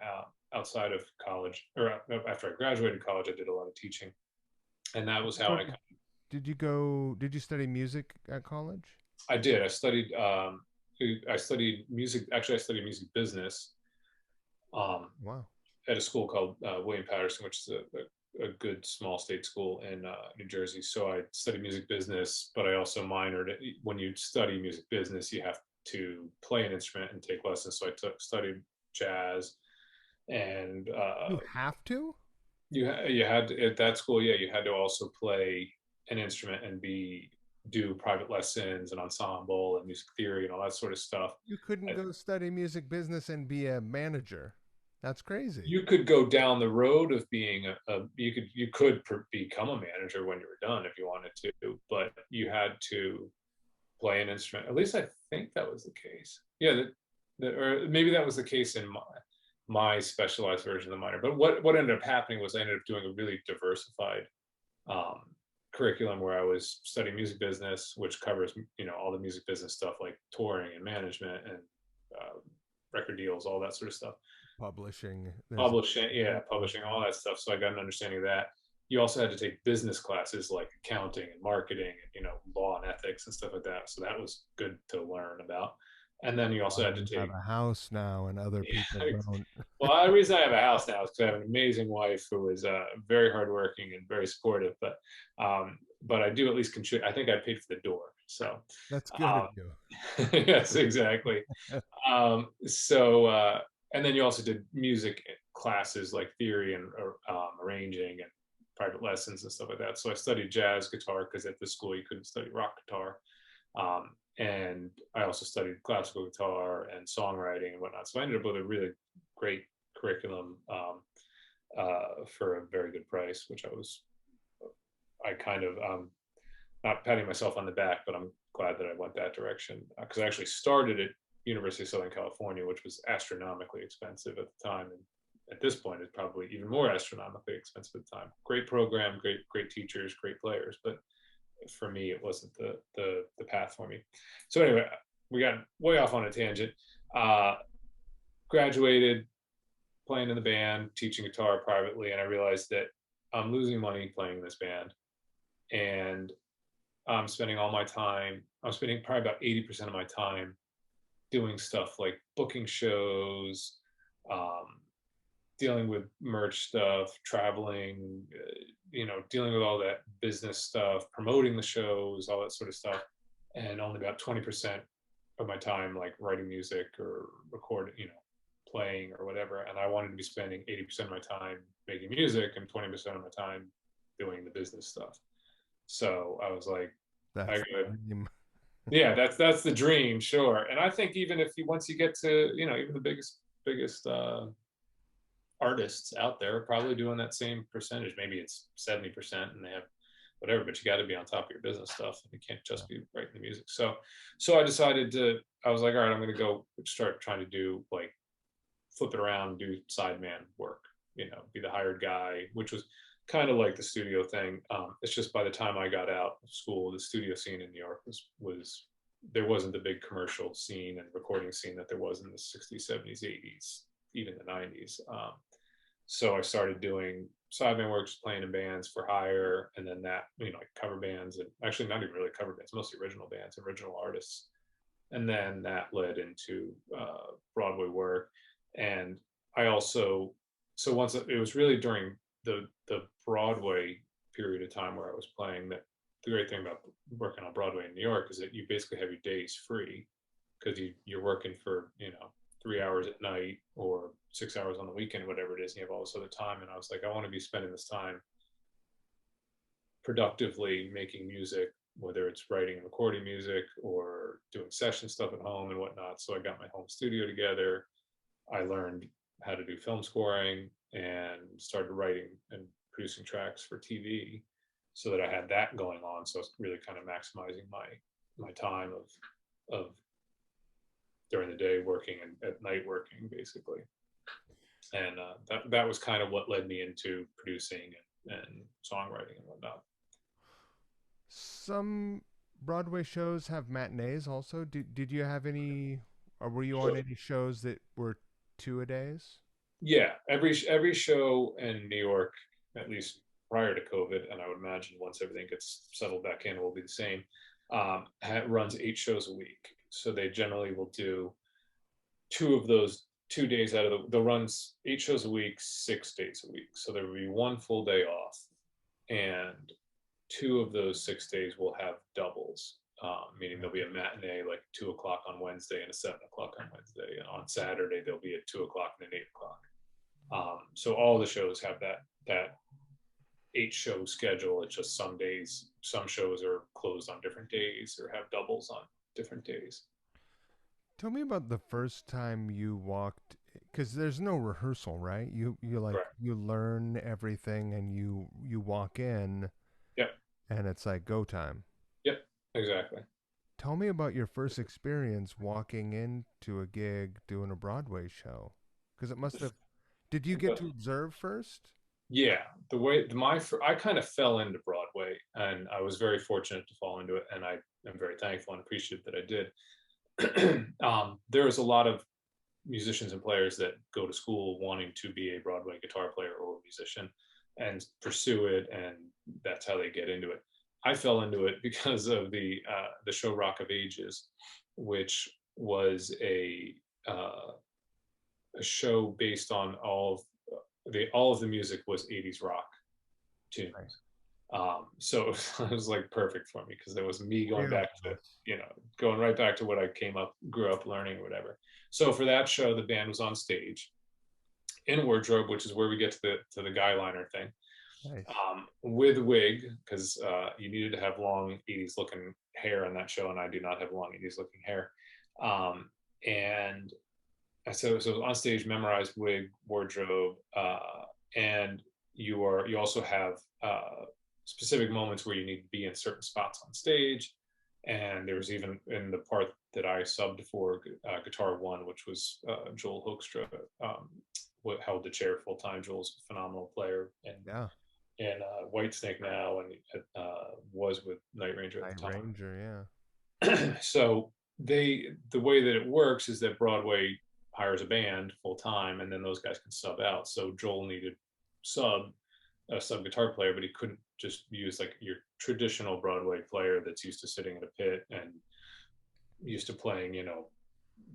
outside of college, or after I graduated college, I did a lot of teaching. And that was how Did you study music at college? I did. I studied music. Actually, I studied music business. Wow. At a school called William Patterson, which is a good small state school in New Jersey. So I studied music business, but I also minored. When you study music business, you have to play an instrument and take lessons. So I studied jazz, and you have to. You had to, at that school, yeah, you had to also play an instrument and do private lessons and ensemble and music theory and all that sort of stuff. You couldn't go study music business and be a manager. That's crazy. You could go down the road of being you could become a manager when you were done if you wanted to, but you had to play an instrument. At least I think that was the case. Yeah, or maybe that was the case in my specialized version of the minor. But what ended up happening was I ended up doing a really diversified curriculum where I was studying music business, which covers all the music business stuff like touring and management and record deals, all that sort of stuff. Publishing, all that stuff. So I got an understanding of that. You also had to take business classes like accounting and marketing and law and ethics and stuff like that. So that was good to learn about. And then you also had to take have a house now, and other people don't. Well, the reason I have a house now is because I have an amazing wife who is very hardworking and very supportive. But I do at least contribute. I think I paid for the door, so that's good of you. Yes, exactly. And then you also did music classes like theory and arranging and private lessons and stuff like that. So I studied jazz guitar because at the school you couldn't study rock guitar. And I also studied classical guitar and songwriting and whatnot. So I ended up with a really great curriculum for a very good price, which I kind of, not patting myself on the back, but I'm glad that I went that direction because I actually started at University of Southern California, which was astronomically expensive at the time. And at this point, it's probably even more astronomically expensive at the time. Great program, great teachers, great players, but for me, it wasn't the path for me. So anyway, we got way off on a tangent. Graduated, playing in the band, teaching guitar privately, and I realized that I'm losing money playing in this band, and I'm spending all my time. I'm spending probably about 80% of my time doing stuff like booking shows, dealing with merch stuff, traveling, dealing with all that business stuff, promoting the shows, all that sort of stuff. And only about 20% of my time, like writing music or recording, playing or whatever. And I wanted to be spending 80% of my time making music and 20% of my time doing the business stuff. So I was like, yeah, that's the dream, sure. And I think even once you get to, even the biggest artists out there are probably doing that same percentage. Maybe it's 70% and they have whatever, but you got to be on top of your business stuff. You can't just be writing the music. So I decided I was like, all right, I'm going to go start trying to do like flip it around, do sideman work, be the hired guy, which was kind of like the studio thing. It's just by the time I got out of school, the studio scene in New York was there wasn't the big commercial scene and recording scene that there was in the 60s, 70s, 80s, even the 90s. So I started doing sideman work, just playing in bands for hire, and then that, like cover bands, and actually not even really cover bands, mostly original bands, original artists. And then that led into Broadway work. And I also, so once it was really during the Broadway period of time where I was playing, that the great thing about working on Broadway in New York is that you basically have your days free, because you're working for 3 hours at night or 6 hours on the weekend, whatever it is, and you have all this other time. And I was like, I want to be spending this time productively making music, whether it's writing and recording music or doing session stuff at home and whatnot. So I got my home studio together. I learned how to do film scoring and started writing and producing tracks for TV, so that I had that going on. So it's really kind of maximizing my time of during the day working and at night working, basically. And that was kind of what led me into producing and songwriting and whatnot. Some Broadway shows have matinees also. Did you have any, or were you on Sure. any shows that were two-a-days? Yeah, every show in New York, at least prior to COVID, and I would imagine once everything gets settled back in, it will be the same. Runs 8 shows a week, so they generally will do two of those 2 days out of they'll run 8 shows a week, 6 days a week. So there will be one full day off, and 2 of those 6 days will have doubles, meaning there'll be a matinee like 2 o'clock on Wednesday and a 7 o'clock on Wednesday. And on Saturday, there'll be at 2 o'clock and an 8 o'clock. So all the shows have that 8 show schedule. It's just some days, some shows are closed on different days or have doubles on different days. Tell me about the first time you walked, because there's no rehearsal, right? You like Correct. you learn everything and you walk in Yep. and it's like go time. Yep. Exactly. Tell me about your first experience walking into a gig doing a Broadway show, because it must have. Did you get But to observe first? yeah, the way my I kind of fell into Broadway, and I was very fortunate to fall into it, and I am very thankful and appreciative that I did. There's a lot of musicians and players that go to school wanting to be a Broadway guitar player or musician and pursue it, and that's how they get into it. I fell into it because of the show Rock of Ages, which was a show based on all of the music was 80s rock Right. tunes. So it was like perfect for me, because there was me going Very back to, nice. going right back to what I grew up learning or whatever. So for that show, the band was on stage in wardrobe, which is where we get to the guy liner thing, Nice. with wig, because you needed to have long 80s looking hair on that show, and I do not have long 80s looking hair. And so on stage, memorized wig, wardrobe, and you also have specific moments where you need to be in certain spots on stage. And there was even in the part that I subbed for guitar one, which was Joel Hoekstra, held the chair full time. Joel's a phenomenal player, and Yeah. White Snake now, and was with Night Ranger at Night the time. Ranger. So the way that it works is that Broadway hires a band full time, and then those guys can sub out. So Joel needed sub a sub guitar player, but he couldn't just use like your traditional Broadway player that's used to sitting in a pit and used to playing,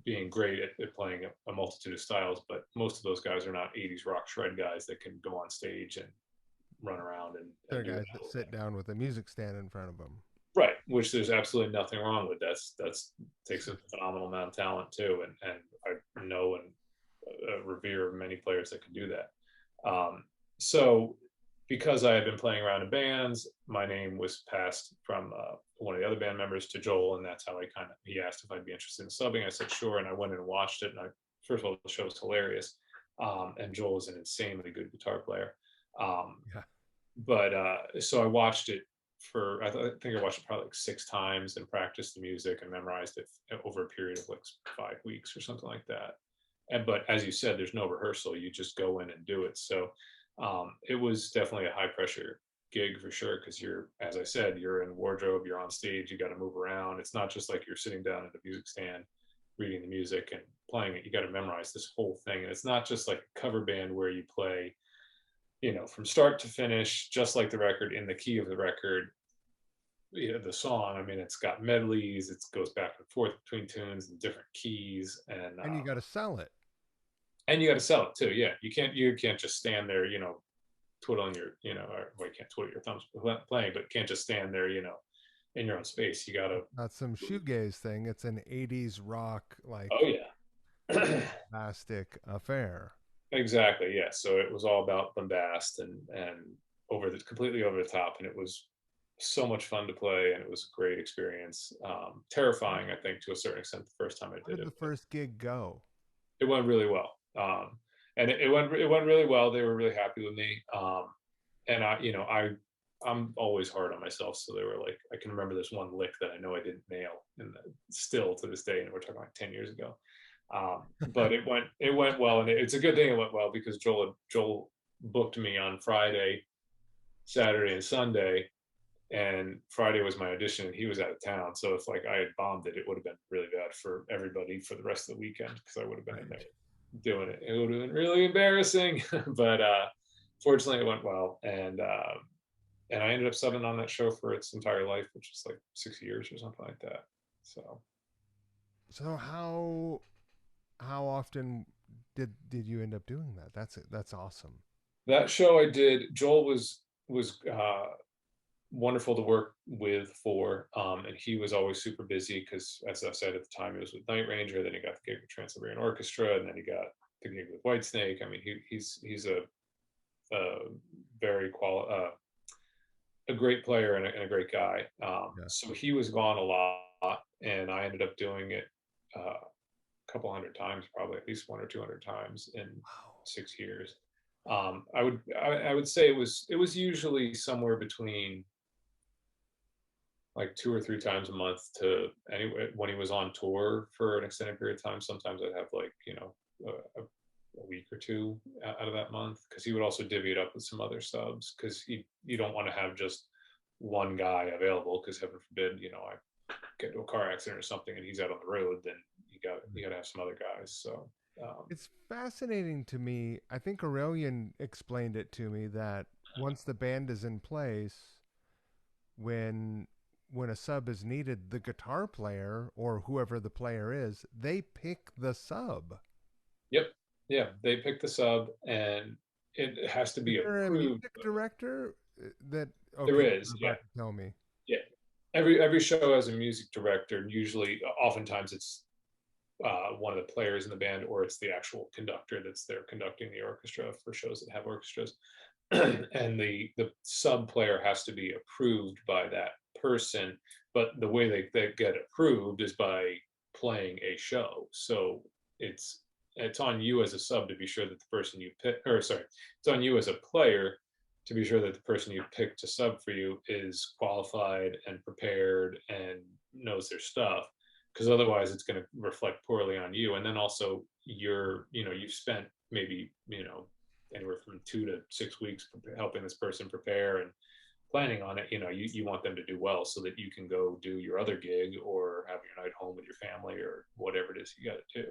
being great at playing a multitude of styles. But most of those guys are not 80s rock shred guys that can go on stage and run around They're and do that guys that whole sit thing. down with a music stand in front of them. Right, which there's absolutely nothing wrong with. That's takes a phenomenal amount of talent too, and I know and revere many players that can do that. So because I had been playing around in bands, my name was passed from one of the other band members to Joel, and that's how he asked if I'd be interested in subbing. I said sure, and I went and watched it. And first of all, the show was hilarious. And Joel is an insanely good guitar player. Um, Yeah. but so I watched it for I think I watched it probably like 6 times and practiced the music and memorized it over a period of like 5 weeks or something like that. And but as you said, there's no rehearsal. You just go in and do it. So it was definitely a high pressure gig for sure because you're, as I said, you're in wardrobe, you're on stage, you got to move around. It's not just like you're sitting down at the music stand reading the music and playing it. You got to memorize this whole thing, and it's not just like a cover band where you play, from start to finish, just like the record in the key of the record. The song, I mean, it's got medleys, it goes back and forth between tunes and different keys, And you got to sell it. and you got to sell it too. Yeah, you can't just stand there, twiddling your, or well, you can't twiddle your thumbs playing, but can't just stand there, in your own space. You got to. Not some shoegaze thing. It's an 80s rock, Oh like, yeah. bombastic affair. Exactly. Yeah. So it was all about bombast and completely over the top, and it was so much fun to play, and it was a great experience. Terrifying, I think, to a certain extent, the first time I How did did it, the but first gig go? it went really well. And it went really well. They were really happy with me. And I'm always hard on myself, so they were like, I can remember this one lick that I know I didn't nail, and still to this day, and we're talking like 10 years ago. But it went well, and it's a good thing it went well because Joel booked me on Friday, Saturday, and Sunday, and Friday was my audition, and he was out of town. So if like I had bombed it, it would have been really bad for everybody for the rest of the weekend because I would have been in there Right. doing it. It would have been really embarrassing, but fortunately it went well, and I ended up subbing on that show for its entire life, which is like 6 years or something like that. So So how often did you end up doing that? That's awesome. that show I did, Joel was wonderful to work with and he was always super busy because, as I said at the time, he was with Night Ranger, then he got the gig with Trans-Siberian Orchestra, and then he got the gig with Whitesnake. I mean, he's a very a great player and a great guy. Yeah. So he was gone a lot, and I ended up doing it a couple hundred times, probably at least 100 or 200 times in Wow. 6 years. I would say it was usually somewhere between like 2 or 3 times a month to anyway when he was on tour for an extended period of time. Sometimes I'd have like a week or two out of that month because he would also divvy it up with some other subs because you don't want to have just one guy available because heaven forbid I get into a car accident or something and he's out on the road, then you got to have some other guys. So It's fascinating to me. I think Aurelian explained it to me that once the band is in place, when when a sub is needed, the guitar player or whoever the player is, they pick the sub. yep, yeah, they pick the sub and it has to Is be there a approved. music director that There okay, is, you're yeah. about to tell me. Yeah, every show has a music director. Usually, oftentimes it's one of the players in the band, or it's the actual conductor that's there conducting the orchestra for shows that have orchestras. And the sub player has to be approved by that person. But the way they get approved is by playing a show. So it's on you as a sub to be sure that the person you pick, or sorry, it's on you as a player to be sure that the person you pick to sub for you is qualified and prepared and knows their stuff, because otherwise it's going to reflect poorly on you. And then also you've spent maybe anywhere from 2 to 6 weeks helping this person prepare and planning on it. You want them to do well so that you can go do your other gig or have your night home with your family or whatever it is you got to do.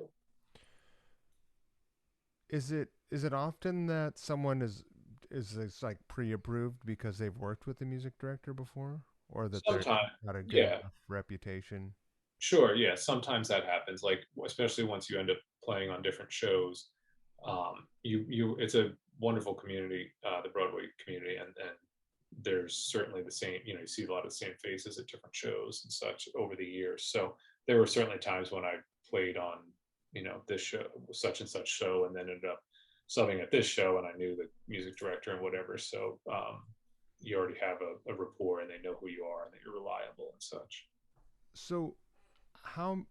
Is it often that someone is like pre-approved because they've worked with the music director before, or that they're Sometimes, got a good yeah, enough reputation? sure, yeah. Sometimes that happens, like especially once you end up playing on different shows. It's a wonderful community, the Broadway community, and there's certainly the same. You see a lot of the same faces at different shows and such over the years. So there were certainly times when I played on this show, such and such show, and then ended up subbing at this show, and I knew the music director and whatever. So you already have a rapport, and they know who you are, and that you're reliable and such. So, how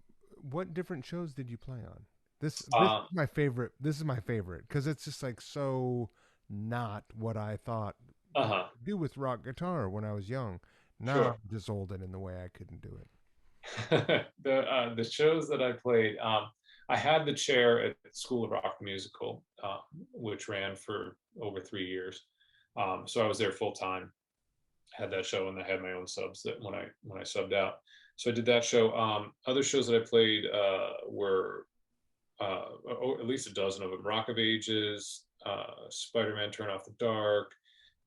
what different shows did you play on? This is Um, my favorite. This is my favorite because it's just like so not what I thought you uh-huh. could do with rock guitar when I was young. Now Sure. I'm just old and in the way I couldn't do it. The shows that I played, I had the chair at School of Rock Musical, which ran for over 3 years. So I was there full time. Had that show, and I had my own subs that when I subbed out. So I did that show. Other shows that I played were at least a dozen of them: Rock of Ages, Spider-Man: Turn Off the Dark,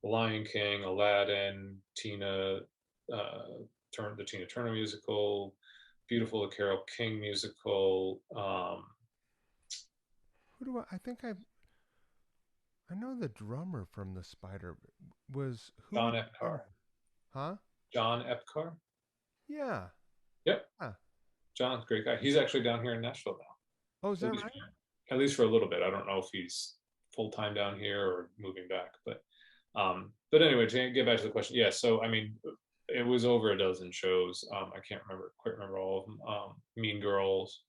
The Lion King, Aladdin, the Tina Turner musical, Beautiful, the Carole King musical. Who do I think I know the drummer from the Spider was who John was the drummer? Epcar. Huh? John Epcar. Yeah. Yep, Huh. John's a great guy. He's actually down here in Nashville Oh, is now, that right? at least for a little bit. I don't know if he's full time down here or moving back, but anyway, to get back to the question, yeah. So I mean, it was over a dozen shows. I can't quite remember all of them. Mean Girls,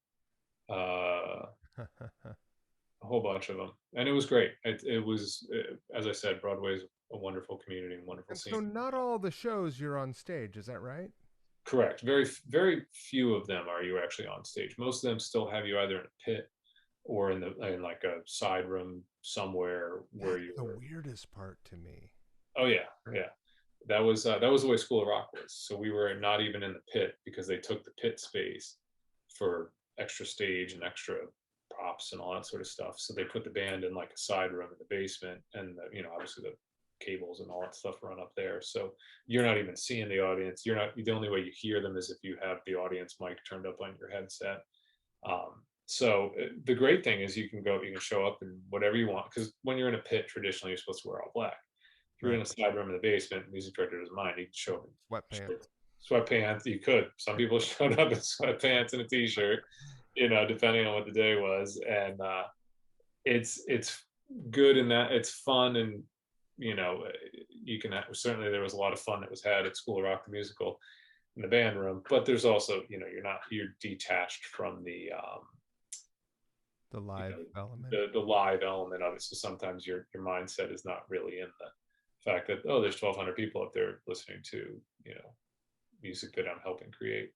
uh, a whole bunch of them, and it was great. It was, as I said, Broadway is a wonderful community and wonderful And so scene. not all the shows you're on stage, is that right? Correct. Very few of them are you actually on stage. Most of them still have you either in a pit or in like a side room somewhere where That's you the were. weirdest part to me. Oh yeah, yeah. That was the way School of Rock was. So we were not even in the pit because they took the pit space for extra stage and extra props and all that sort of stuff. So they put the band in like a side room in the basement, and obviously the cables and all that stuff run up there. So you're not even seeing the audience. You're not The only way you hear them is if you have the audience mic turned up on your headset. So the great thing is you can show up in whatever you want, because when you're in a pit, traditionally you're supposed to wear all black. If you're in Right. a side room in the basement, music director doesn't mind. You can show up in Sweatpants. sweatpants. You could. Some people showed up in sweatpants and a t-shirt, depending on what the day was, and it's good in that it's fun, and you know you can certainly there was a lot of fun that was had at School of Rock the musical in the band room, but there's also you're detached from The you live know element. the live element of it. So sometimes your mindset is not really in the fact that, oh, there's 1,200 people up there listening to music that I'm helping create.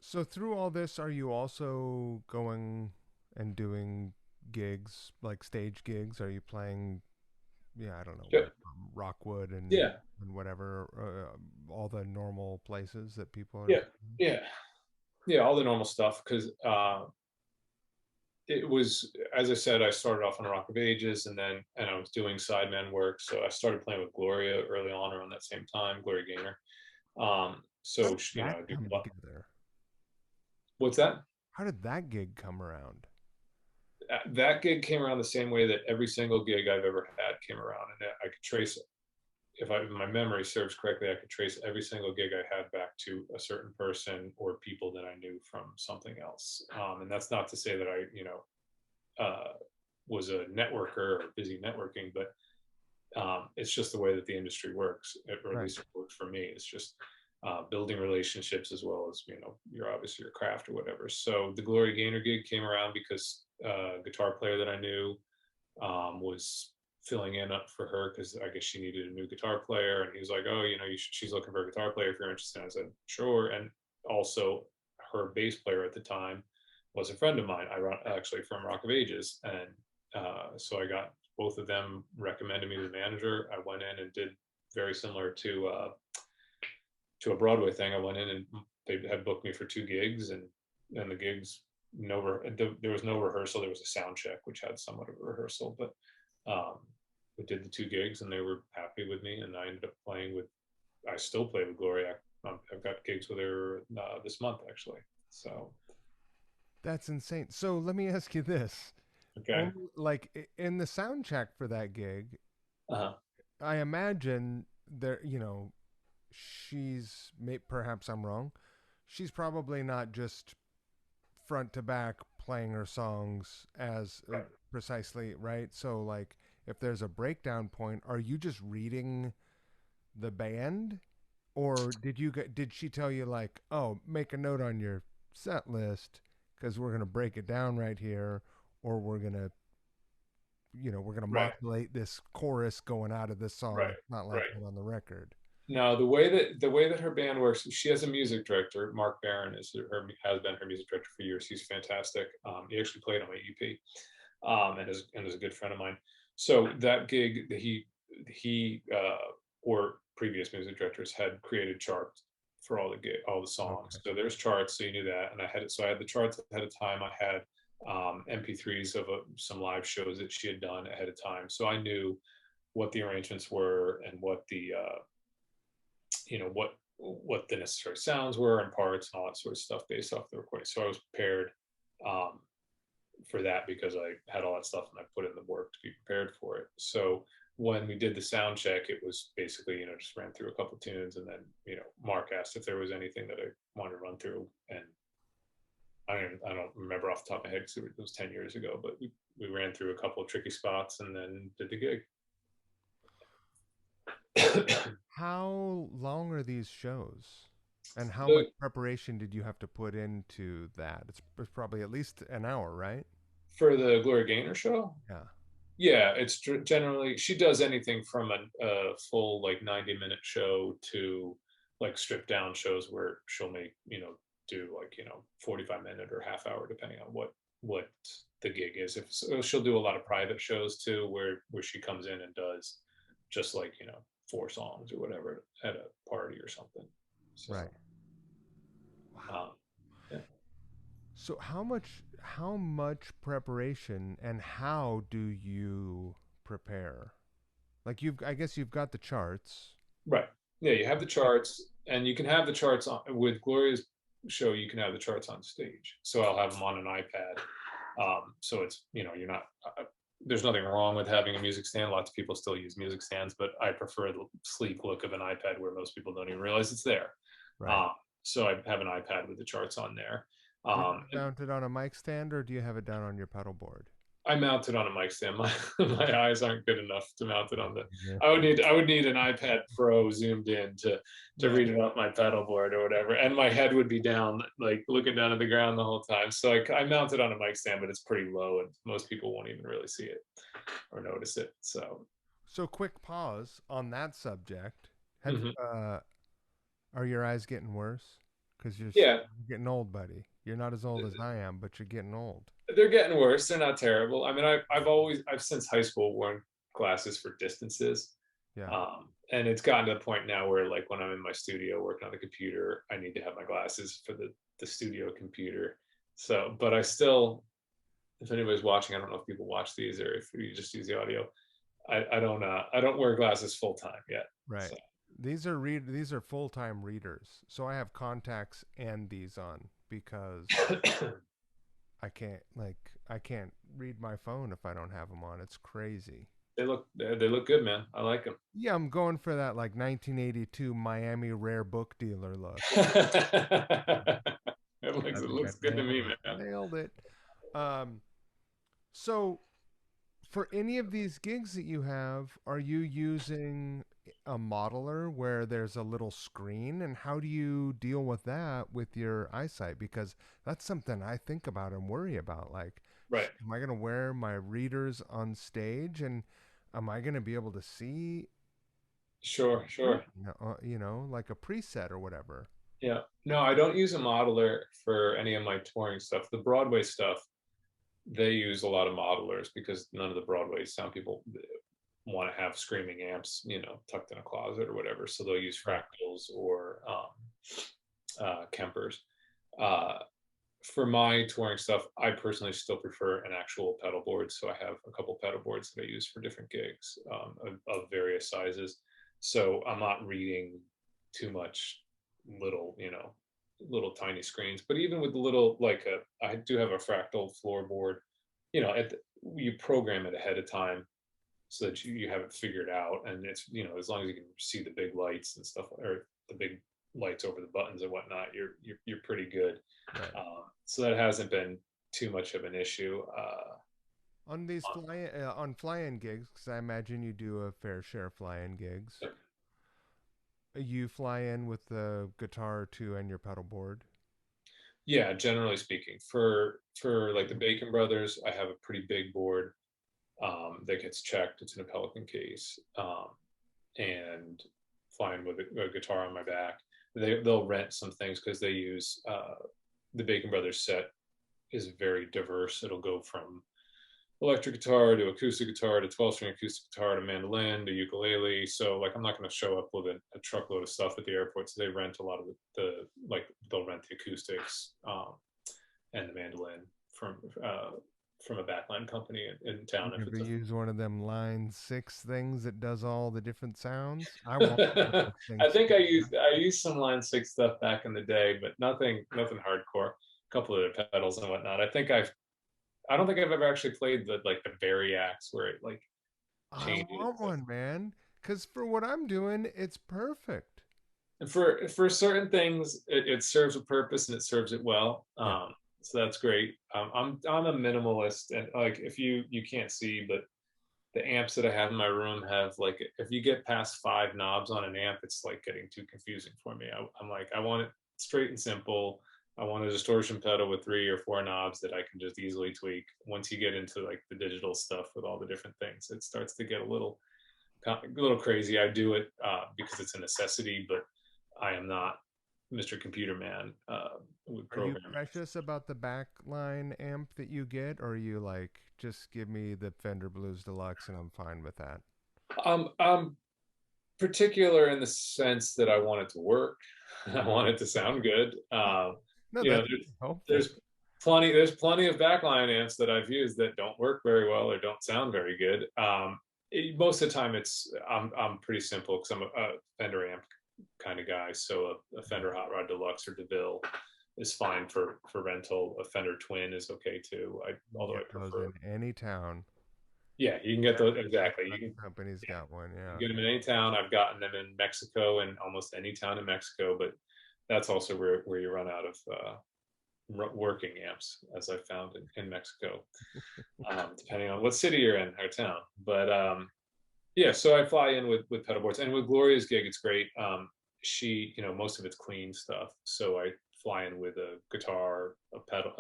So through all this, are you also going and doing gigs, like stage gigs? Are you playing, yeah, I don't know Yeah, where, Rockwood yeah, and whatever, all the normal places that people are. yeah, yeah, yeah. All the normal stuff, because it was, as I said, I started off on Rock of Ages, and I was doing sideman work. So I started playing with Gloria early on around that same time, Gloria Gaynor. How So did that I do come a lot. together? What's that? How did that gig come around? That gig came around the same way that every single gig I've ever had came around, and I could trace it. If my memory serves correctly, I could trace every single gig I had back to a certain person or people that I knew from something else. And that's not to say that uh, was a networker or busy networking, but it's just the way that the industry works, or at Right. least it works for me. It's just building relationships as well as your obviously your craft or whatever. So the Gloria Gaynor gig came around because a guitar player that I knew was filling in up for her because I guess she needed a new guitar player, and he was like, "Oh, she's looking for a guitar player if you're interested." And I said, "Sure." And also, her bass player at the time was a friend of mine, actually from Rock of Ages, and so I got both of them recommended me to the manager. I went in and did very similar to a Broadway thing. I went in and they had booked me for 2 gigs, and the gigs there was no rehearsal. There was a sound check, which had somewhat of a rehearsal, but um, we did the 2 gigs, and they were happy with me. And I ended up playing with. I still play with Gloria. I've got gigs with her this month actually. So That's insane. So let me ask you this. okay. Only, like in the sound check for that gig, Uh-huh. I imagine there, perhaps I'm wrong. She's probably not just front to back playing her songs as Right. precisely, right? So like if there's a breakdown point, are you just reading the band or did she tell you like, "Oh, make a note on your set list because we're gonna break it down right here, or we're gonna Right, modulate this chorus going out of this song. right, It's not like right. that on the record. Now, the way that her band works, she has a music director. Mark Barron has been her music director for years. He's fantastic. He actually played on my EP, and is a good friend of mine. So that gig, or previous music directors had created charts for all the songs. Okay. So there's charts, so you knew that, and I had it. So I had the charts ahead of time. I had MP3s of some live shows that she had done ahead of time, so I knew what the arrangements were and what the what the necessary sounds were and parts and all that sort of stuff based off the recording. So I was prepared um, for that because I had all that stuff and I put in the work to be prepared for it. So when we did the sound check, it was basically, just ran through a couple tunes, and then, Mark asked if there was anything that I wanted to run through, and I don't remember off the top of my head because it was 10 years ago, but we ran through a couple of tricky spots and then did the gig. How long are these shows? And how much the, preparation did you have to put into that? It's probably at least an hour, right? for the Gloria Gaynor show, Yeah. yeah, it's generally she does anything from a full like 90-minute show to like stripped down shows where she'll do like 45-minute or half hour depending on what the gig is. If so, she'll do a lot of private shows too, where she comes in and does just like 4 songs or whatever at a party or something. So Right. Wow. um, yeah. So how much preparation and how do you prepare? Like I guess you've got the charts. Right. Yeah, you have the charts, and you can have the charts on with Gloria's show. You can have the charts on stage. So I'll have them on an iPad. So it's you're not. There's nothing wrong with having a music stand. Lots of people still use music stands, but I prefer the sleek look of an iPad where most people don't even realize it's there. Right. Um, so I have an iPad with the charts on there. Do you have Um, it mounted on a mic stand or do you have it down on your pedal board? I mount it on a mic stand. My eyes aren't good enough to mount it on the. Yeah. I would need an iPad Pro zoomed in to Yeah. read it off my pedal board or whatever, and my head would be down, like looking down at the ground the whole time. So I mount it on a mic stand, but it's pretty low, and most people won't even really see it or notice it. So So quick pause on that subject. Have mhm. Are your eyes getting worse? Because Yeah, you're getting old, buddy. You're not as old as I am, but you're getting old. they're getting worse. They're not terrible. I mean, I've since high school worn glasses for distances. Yeah. And it's gotten to the point now where like when I'm in my studio working on the computer, I need to have my glasses for the studio computer. So, but I still, if anybody's watching, I don't know if people watch these or if you just use the audio. I don't wear glasses full time yet. Right. So These are full-time readers. So I have contacts and these on because I can't read my phone if I don't have them on. It's crazy. they look good, man. I like them. Yeah, I'm going for that like 1982 Miami rare book dealer look. it looks I it think I looks good to nailed me, it. man. Nailed it. Um, so for any of these gigs that you have, are you using a modeler where there's a little screen? And how do you deal with that with your eyesight? Because that's something I think about and worry about. Like, Right. am I going to wear my readers on stage and am I going to be able to see, Sure, sure. like a preset or whatever? Yeah. No, I don't use a modeler for any of my touring stuff. The Broadway stuff, they use a lot of modelers because none of the Broadway sound people want to have screaming amps, tucked in a closet or whatever. So they'll use Right. fractals or Kempers. Uh, for my touring stuff, I personally still prefer an actual pedal board. So I have a couple pedal boards that I use for different gigs of various sizes. So I'm not reading too much little tiny screens. But even with the little, I do have a fractal floorboard. You program it ahead of time so that you have it figured out, and it's as long as you can see the big lights and stuff, or the big lights over the buttons and whatnot, you're pretty good. Right. So that hasn't been too much of an issue. On these fly-in gigs, because I imagine you do a fair share of fly-in gigs. You fly in with the guitar too and your pedal board. Yeah, generally speaking, for like the Bacon Brothers, I have a pretty big board that gets checked. It's in a Pelican case, and flying with a guitar on my back. They'll rent some things because they use the Bacon Brothers set is very diverse. It'll go from electric guitar to acoustic guitar to 12-string acoustic guitar to mandolin to ukulele. So like I'm not going to show up with a truckload of stuff at the airport. So they rent a lot of like they'll rent the acoustics and the mandolin from a backline company in You town if ever it's a use one of them line six things that does all the different sounds? I want one of those I things. think I used some Line 6 stuff back in the day, but nothing hardcore. A couple of the pedals and whatnot. I don't think I've ever actually played the like the variacs where it like I changes. want one, man. Because for what I'm doing, it's perfect. And for certain things, it serves a purpose and it serves it well. Yeah. So that's great. I'm a minimalist, and like if you can't see, but the amps that I have in my room have like if you get past 5 knobs on an amp, it's like getting too confusing for me. I'm like I want it straight and simple. I want a distortion pedal with 3 or 4 knobs that I can just easily tweak. Once you get into like the digital stuff with all the different things, it starts to get a little crazy. I do it because it's a necessity, but I am not Mr. Computer Man with Are you programming. precious about the backline amp that you get, or are you like, just give me the Fender Blues Deluxe and I'm fine with that? I'm particular in the sense that I want it to work. I want it to sound good. No, You know, that's helpful. there's there's plenty of backline amps that I've used that don't work very well or don't sound very good. Most of the time, I'm pretty simple because I'm a Fender amp kind of guy. So a Fender Hot Rod Deluxe or DeVille is fine for rental. A Fender Twin is okay too. You can Although I get those prefer. in any town. Yeah, you can get those Every exactly. You backline can company's yeah, got one, you yeah. get them in any town. I've gotten them in Mexico and almost any town in Mexico, but that's also where you run out of working amps, as I found in Mexico, depending on what city you're in or town. But yeah, so I fly in with pedal boards, and with Gloria's gig, it's great. She, most of it's clean stuff, so I fly in with a guitar, a pedal,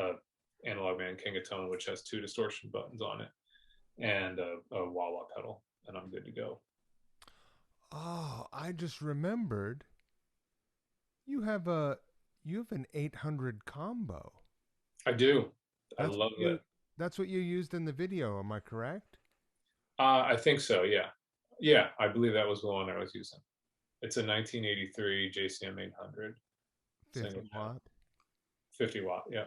analog man King of Tone, which has 2 distortion buttons on it, and a wah wah pedal, and I'm good to go. Oh, I just remembered you have a you have an 800 combo. I do. I That's love what it. you used in the video, am I correct? I think so. Yeah, yeah. I believe that was the one I was using. It's a 1983 JCM 800 single 50 channel, watt, 50 watt. Yeah,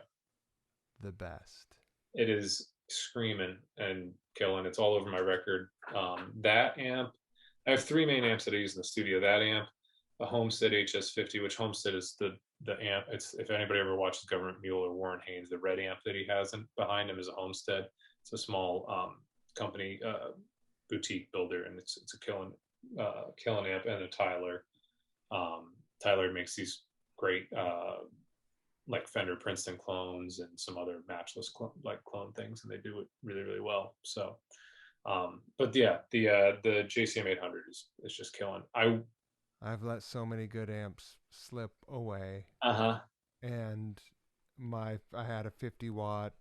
the best. it is screaming and killing. It's all over my record. That amp, I have 3 main amps that I use in the studio. That amp, a Homestead HS50, which Homestead is the amp. It's if anybody ever watches Government Mule or Warren Haynes, the red amp that he has behind him is a Homestead. It's a small company boutique builder, and it's a killing amp, and a Tyler. Tyler makes these great like Fender Princeton clones and some other matchless clone things, and they do it really really well. So, but yeah, the JCM 800 is just killing. I've let so many good amps slip away, Uh-huh. and I had a 50 watt,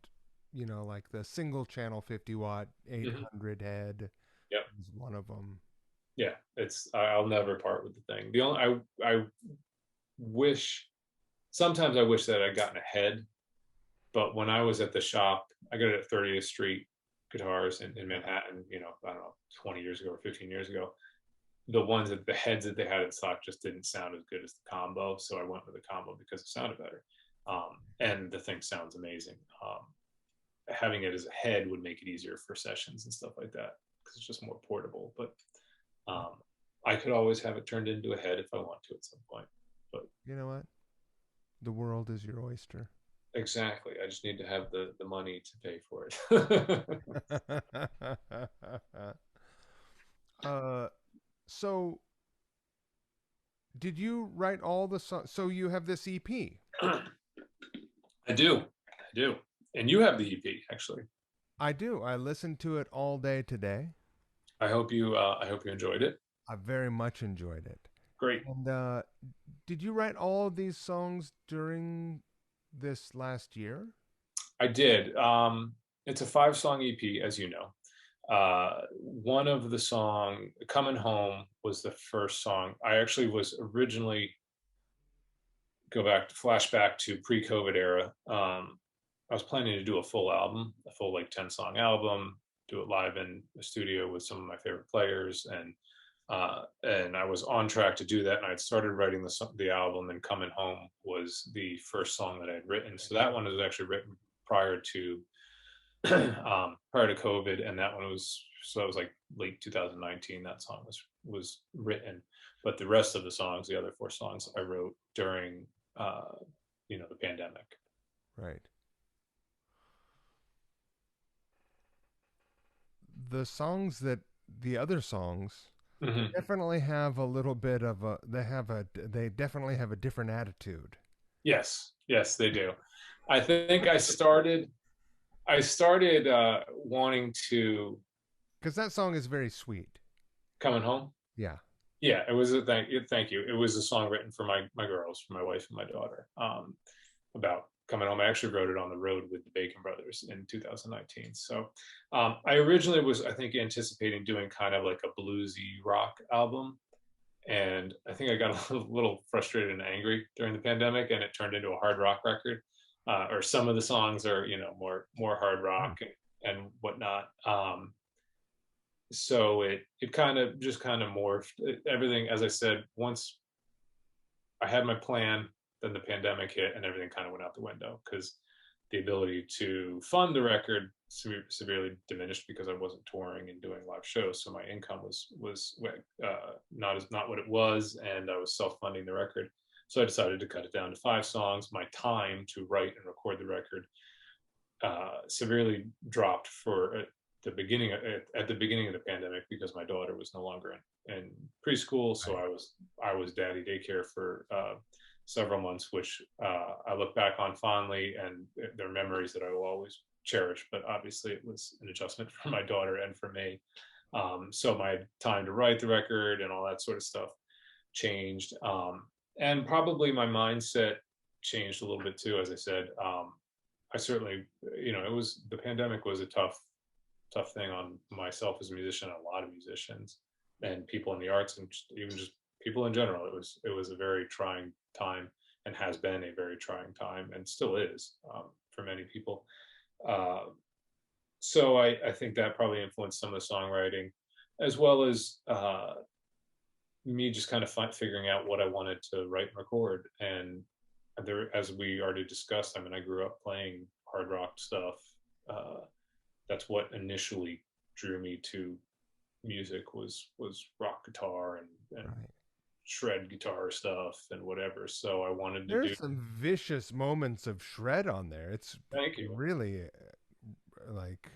like the single channel 50 watt Hmm. 800 head Yep. is one of them. Yeah, I'll never part with the thing. The only I wish sometimes I wish that I'd gotten ahead, but when I was at the shop, I got it at 30th Street Guitars in Yeah. Manhattan, I don't know, 20 years ago or 15 years ago. The heads that they had in stock just didn't sound as good as the combo. So I went with the combo because it sounded better. And the thing sounds amazing. Having it as a head would make it easier for sessions and stuff like that because it's just more portable. But um, I could always have it turned into a head if I want to at some point. But You know what? The world is your oyster. exactly, I just need to have the money to pay for it. uh, so did you write all the songs? So you have this EP. I do, I do, and you have the EP actually. I do. I listened to it all day today. I hope you enjoyed it. I very much enjoyed it. Great. And did you write all of these songs during this last year? I did. It's a 5 song EP, as you know. One of the song, "Comin Home," was the first song. I actually was originally flashback to pre-COVID era. I was planning to do a full album, a full like 10-song album, do it live in the studio with some of my favorite players, and I was on track to do that. And I'd started writing the album, and "Comin Home" was the first song that I'd written. So that one was actually written prior to prior to COVID, and that one was so that was like late 2019. That song was written, but the rest of the songs, the other 4 songs, I wrote during the pandemic. Right. The songs that the other songs Hmm. definitely have a little bit of a they definitely have a different attitude. Yes, yes, they do. I think I started wanting to Because that song is very sweet. "Coming Home." Yeah. Yeah, it was a thank you. It was a song written for my girls, for my wife and my daughter, about coming home. I actually wrote it on the road with the Bacon Brothers in 2019. So I originally was, I think, anticipating doing kind of like a bluesy rock album, and I think I got a little frustrated and angry during the pandemic, and it turned into a hard rock record. Or some of the songs are, more hard Mm. rock and whatnot. So it kind of morphed everything. As I said, once I had my plan, then the pandemic hit, and everything kind of went out the window because the ability to fund the record severely diminished because I wasn't touring and doing live shows. So my income was not what it was, and I was self funding the record. So I decided to cut it down to 5 songs. My time to write and record the record severely dropped for at the beginning of the pandemic because my daughter was no longer in preschool. So Right. I was daddy daycare for several months, which I look back on fondly, and they're memories that I will always cherish. But obviously, it was an adjustment for my daughter and for me. So my time to write the record and all that sort of stuff changed, and probably my mindset changed a little bit too. As I said, I certainly, it was the pandemic was a tough thing on myself as a musician, and a lot of musicians and people in the arts, and even just people in general. It was a very trying time, and has been a very trying time, and still is, for many people. Uh, so I think that probably influenced some of the songwriting, as well as me just kind of figuring out what I wanted to write and record. And there, as we already discussed, I mean, I grew up playing hard rock stuff. Uh, that's what initially drew me to music was rock guitar and Right. shred guitar stuff and whatever. So I wanted to do. There's some vicious moments of shred on there. It's Thank you, really like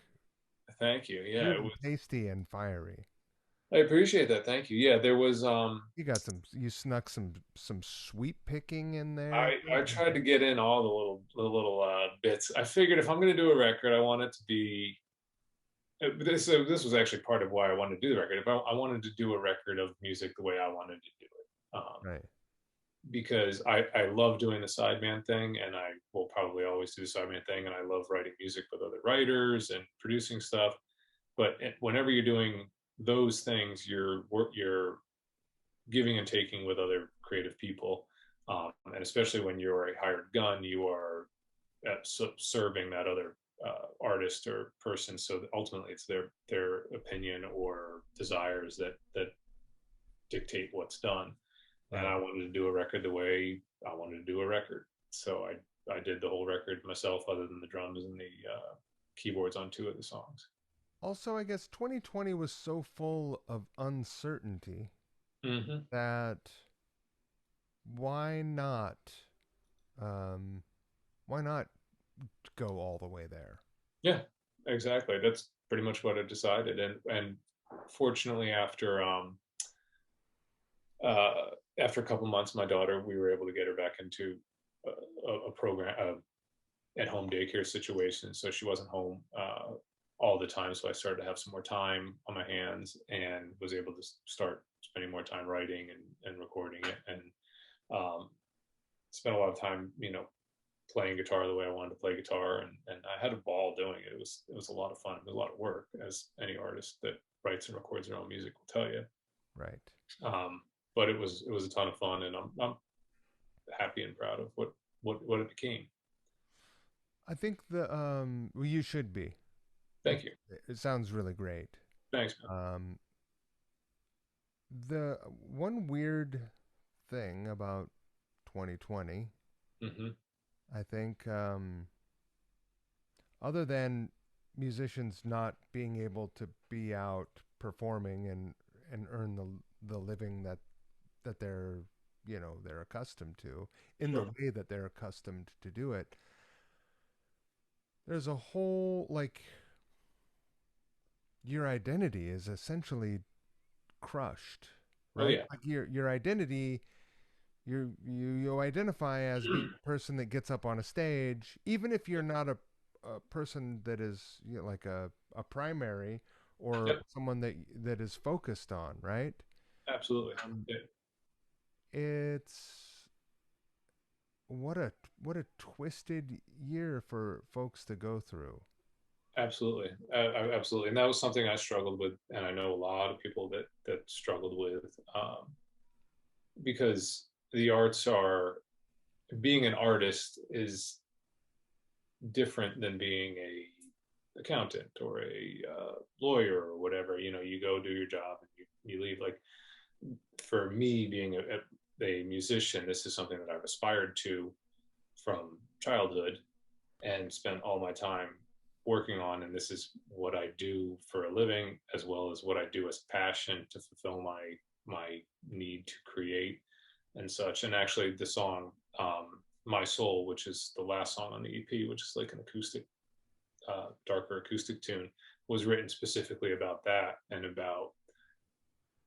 thank you. Yeah, it really was. tasty and fiery. I appreciate that. Thank you. Yeah, there was. You snuck some sweet picking in there. I tried to get in all the little bits. I figured if I'm going to do a record, I want it to be. This was actually part of why I wanted to do the record. If I wanted to do a record of music the way I wanted to do it, Right. because I love doing the sideman thing, and I will probably always do the sideman thing, and I love writing music with other writers and producing stuff. But whenever you're doing those things, you're giving and taking with other creative people, and especially when you're a hired gun, you are serving that other artist or person. So ultimately, it's their opinion or desires that dictate what's done. And Right. I wanted to do a record the way I wanted to do a record. So I did the whole record myself, other than the drums and the keyboards on 2 of the songs. Also, I guess 2020 was so full of uncertainty Hmm. that why not um why not go all the way there? Yeah, exactly. That's pretty much what I decided. And fortunately, uh, after a couple months, my daughter, we were able to get her back into a program, at home daycare situation. So she wasn't home all the time. So I started to have some more time on my hands, and was able to start spending more time writing and recording it, and um, spent a lot of time, playing guitar the way I wanted to play guitar, and I had a ball doing it. It was a lot of fun. It was a lot of work, as any artist that writes and records their own music will tell you. Right. But it was a ton of fun, and I'm happy and proud of what it became. I think well, you should be. Thank you. It sounds really great. Thanks, man. The one weird thing about 2020, Hmm. I think, other than musicians not being able to be out performing and earn the living that they're they're accustomed to in the Sure. way that they're accustomed to do it, there's a whole, like, your identity is essentially crushed, Oh right? yeah. Like your identity, you identify as being a person that gets up on a stage, even if you're not a person that is, like a primary or Yep. someone that is focused on, right? Absolutely. Um, Yeah. it's what a twisted year for folks to go through. Absolutely. Absolutely. And that was something I struggled with, and I know a lot of people that struggled with, because the arts are being an artist is different than being a accountant or a lawyer or whatever. You go do your job and you leave. Like, for me, being a musician, this is something that I've aspired to from childhood and spent all my time working on, and this is what I do for a living, as well as what I do as passion to fulfill my need to create and such. And actually, the song "My Soul," which is the last song on the EP, which is like an acoustic, darker acoustic tune, was written specifically about that and about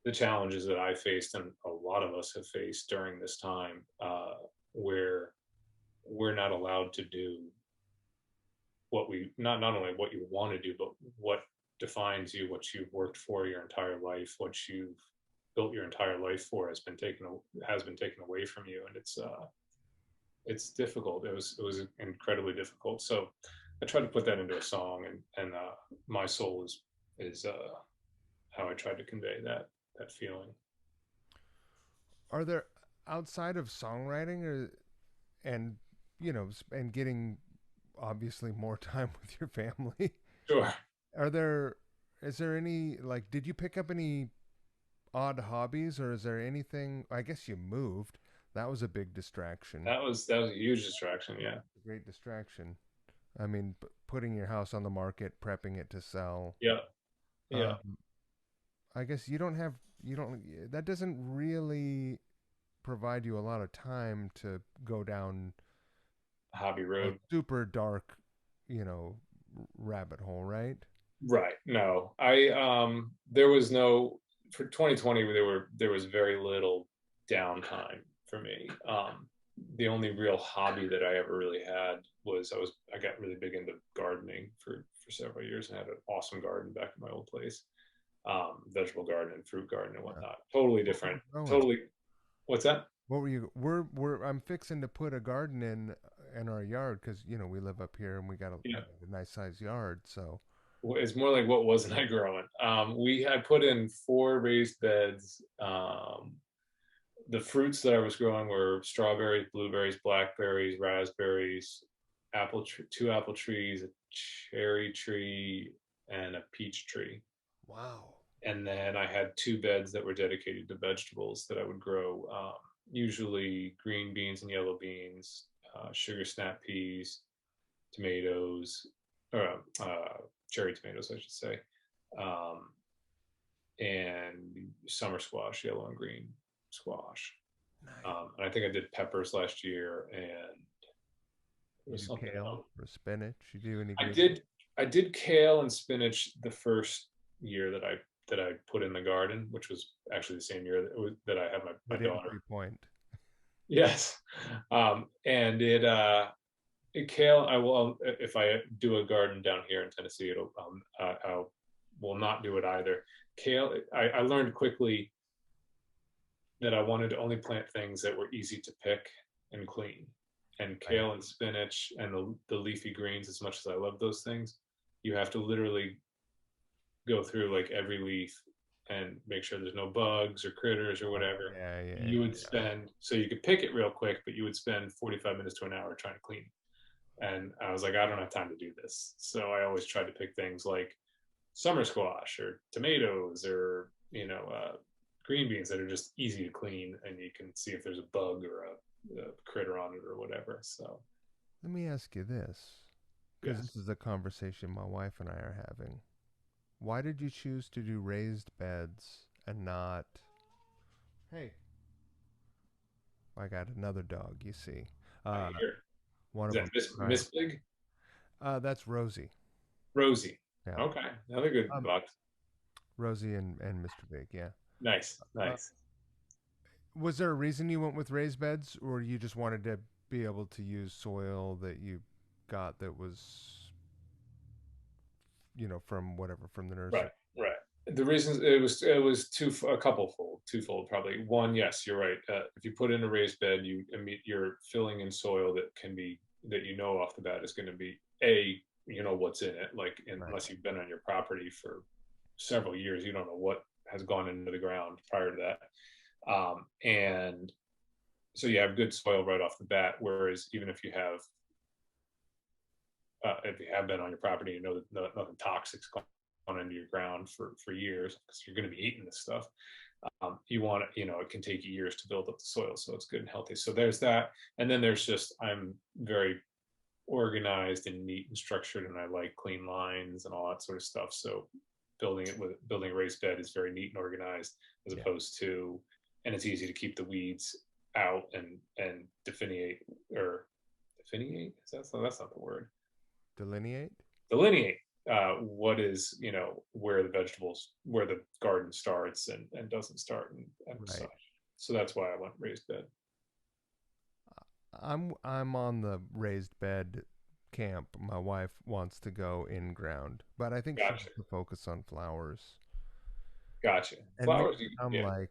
the challenges that I faced and a lot of us have faced during this time, where we're not allowed to do what we not only what you want to do, but what defines you, what you've worked for your entire life, what you've built your entire life for has been taken away from you, and it's difficult. It was incredibly difficult. So I tried to put that into a song, and my soul is how I tried to convey that feeling. Are there, outside of songwriting, and and getting obviously more time with your family, Sure. are there is there any, like, did you pick up any odd hobbies, or is there anything? I guess you moved. That was a big distraction. That was a huge distraction. Yeah. A great distraction. I mean, putting your house on the market, prepping it to sell. Yeah. Yeah. Um, I guess you don't that doesn't really provide you a lot of time to go down Hobby a road. super dark, you know, rabbit hole, right? Right. No, there was no, for 2020, there was very little downtime for me. The only real hobby that I ever really had was I got really big into gardening for several years and had an awesome garden back in my old place. Vegetable garden and fruit garden and Yeah. whatnot. Totally What were different. you growing? Totally. What's that? What were you? We're I'm fixing to put a garden in our yard because we live up here and we got Yeah. a nice sized yard. So It's more like, what wasn't I growing? We had put in 4 raised beds. The fruits that I was growing were strawberries, blueberries, blackberries, raspberries, 2 apple trees, a cherry tree, and a peach tree. wow, And then I had 2 beds that were dedicated to vegetables that I would grow, usually green beans and yellow beans, sugar snap peas, tomatoes, or cherry tomatoes, I should say, um, and summer squash, yellow and green squash. nice. And I think I did peppers last year, and there You was do something kale else. or spinach? You do any I green? did I did kale and spinach the first year that I put in the garden, which was actually the same year that I had my Hit daughter. entry point. Yes, and it kale. I will, if I do a garden down here in Tennessee. I will not do it either. Kale. I learned quickly that I wanted to only plant things that were easy to pick and clean. and Right. kale and spinach and the leafy greens, as much as I love those things, you have to literally go through like every leaf and make sure there's no bugs or critters or whatever. Yeah, yeah, You would spend, so you could pick it real quick, but you would spend 45 minutes to an hour trying to clean. And I was like, I don't have time to do this. So I always tried to pick things like summer squash or tomatoes or, green beans that are just easy to clean and you can see if there's a bug or a critter on it or whatever. So, Let me ask you this, because yes. this is a conversation my wife and I are having. Why did you choose to do raised beds and not? Hey, I got another dog. You see, I uh, hear. one Is of that them crying. Miss Big? That's Rosie. Rosie. Yeah, Okay. Another good um, box. Rosie and Mr. Big. Yeah. Nice. Uh, Nice. was there a reason you went with raised beds, or you just wanted to be able to use soil that you got that was, from whatever from the nursery? Right. Right. The reasons it was a couple fold, twofold probably. One, yes, you're right. If you put in a raised bed, you're filling in soil that off the bat is going to be what's in it. Like Right. unless you've been on your property for several years, you don't know what has gone into the ground prior to that. And so you have good soil right off the bat. Whereas even if you have been on your property, you know that nothing toxic's gone into your ground for years because you're going to be eating this stuff. You want it, it can take years to build up the soil, so it's good and healthy. So there's that, and then there's just I'm very organized and neat and structured, and I like clean lines and all that sort of stuff. So building a raised bed is very neat and organized, as Yeah. opposed to, and it's easy to keep the weeds out and definiate or definiate. That's not the word. Delineate. Delineate what is where the garden starts and doesn't start and Right. such. So that's why I went raised bed. I'm on the raised bed camp. My wife wants to go in ground, but I think she Gotcha, wants to focus on flowers. gotcha. And me, Flowers, I'm yeah, like,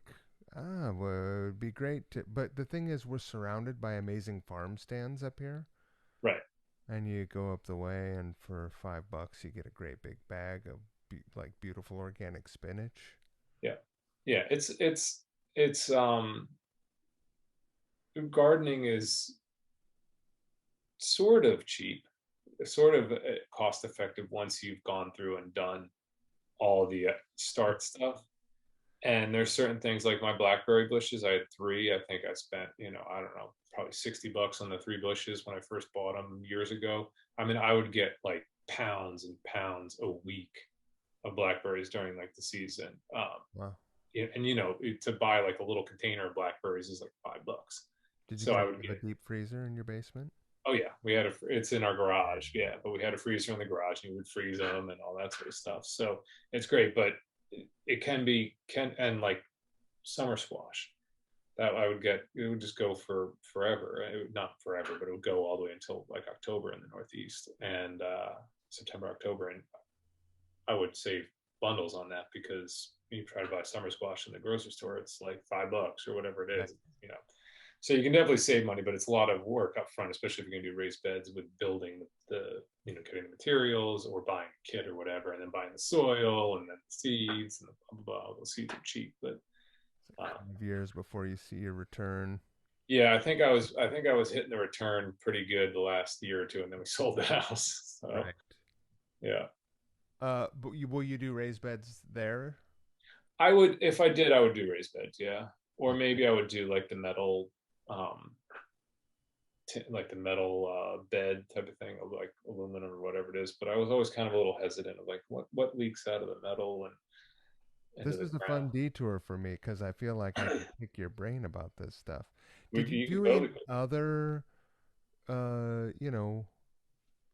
well, it'd be great to. But the thing is, we're surrounded by amazing farm stands up here, right, and you go up the way, and for $5, you get a great big bag of like beautiful organic spinach. yeah, yeah. It's gardening is sort of cheap, sort of cost effective once you've gone through and done all the start stuff. And there's certain things like my blackberry bushes. I had three. I think I spent, I don't know, probably $60 on the three bushes when I first bought them years ago. I mean, I would get like pounds and pounds a week of blackberries during like the season. Wow. And to buy like a little container of blackberries is like $5. Did you So I guys would have get, a deep freezer in your basement? oh yeah, it's in our garage. Yeah. But we had a freezer in the garage and you would freeze them and all that sort of stuff. So it's great, but it and like summer squash that I would get, it would just go for forever. It would, not forever, but it would go all the way until like October in the Northeast and September, October. And I would save bundles on that because you try to buy summer squash in the grocery store, it's like $5 or whatever it Right. is, you know. So you can definitely save money, but it's a lot of work up front, especially if you're going to do raised beds with building getting the materials or buying a kit or whatever, and then buying the soil and then the seeds and the blah blah blah. Those seeds are cheap, but It's like 5 years before you see your return. yeah, I think I was hitting the return pretty good the last year or two, and then we sold the house. So Right. yeah, But will you do raised beds there? I would, if I did, I would do raised beds, yeah, or Okay. maybe I would do like the metal, um, like the metal bed type of thing, of like aluminum or whatever it is. But I was always kind of a little hesitant of like what leaks out of the metal and into This the is a ground. fun detour for me because I feel like I can pick your brain about this stuff. We, Did you you can do totally. uh, you know,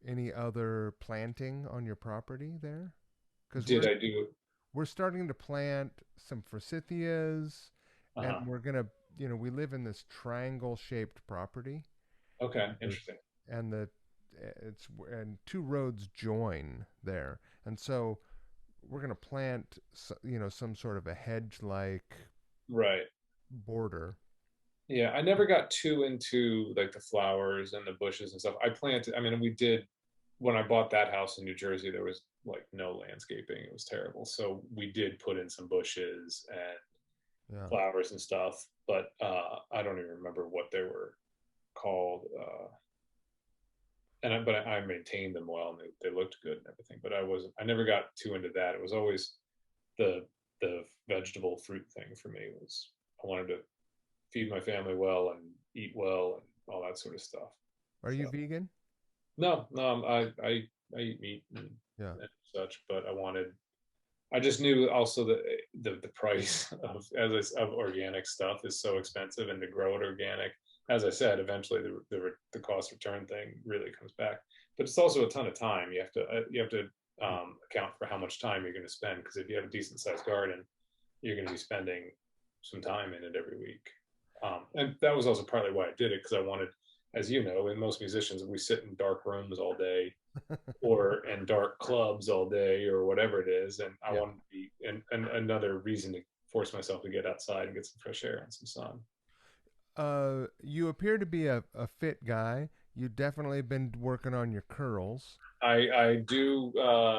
any other planting on your property there? Because Did I do? we're starting to plant some forsythias, Uh and huh. we're gonna, we live in this triangle-shaped property, Okay, there's interesting. and the it's and two roads join there, and so we're gonna plant some sort of a hedge like Right. border, Yeah, I never got too into like the flowers and the bushes and stuff. I planted, I mean, we did when I bought that house in New Jersey, there was like no landscaping. It was terrible. So we did put in some bushes and Yeah. flowers and stuff, but I don't even remember what they were called. I maintained them well and they looked good and everything, but I never got too into that. It was always the vegetable fruit thing for me was I wanted to feed my family well and eat well and all that sort of stuff. Are you So vegan? no, no, I eat meat Yeah. and such, but I just knew also that the price of of organic stuff is so expensive, and to grow it organic, as I said, eventually the cost return thing really comes back. But it's also a ton of time. You have to account for how much time you're going to spend, because if you have a decent sized garden, you're going to be spending some time in it every week. And that was also partly why I did it, because I wanted, as you know, in most musicians, we sit in dark rooms all day or in dark clubs all day or whatever it is. And I Yeah. wanted to be and another reason to force myself to get outside and get some fresh air and some sun. You appear to be a fit guy. You definitely been working on your curls. I do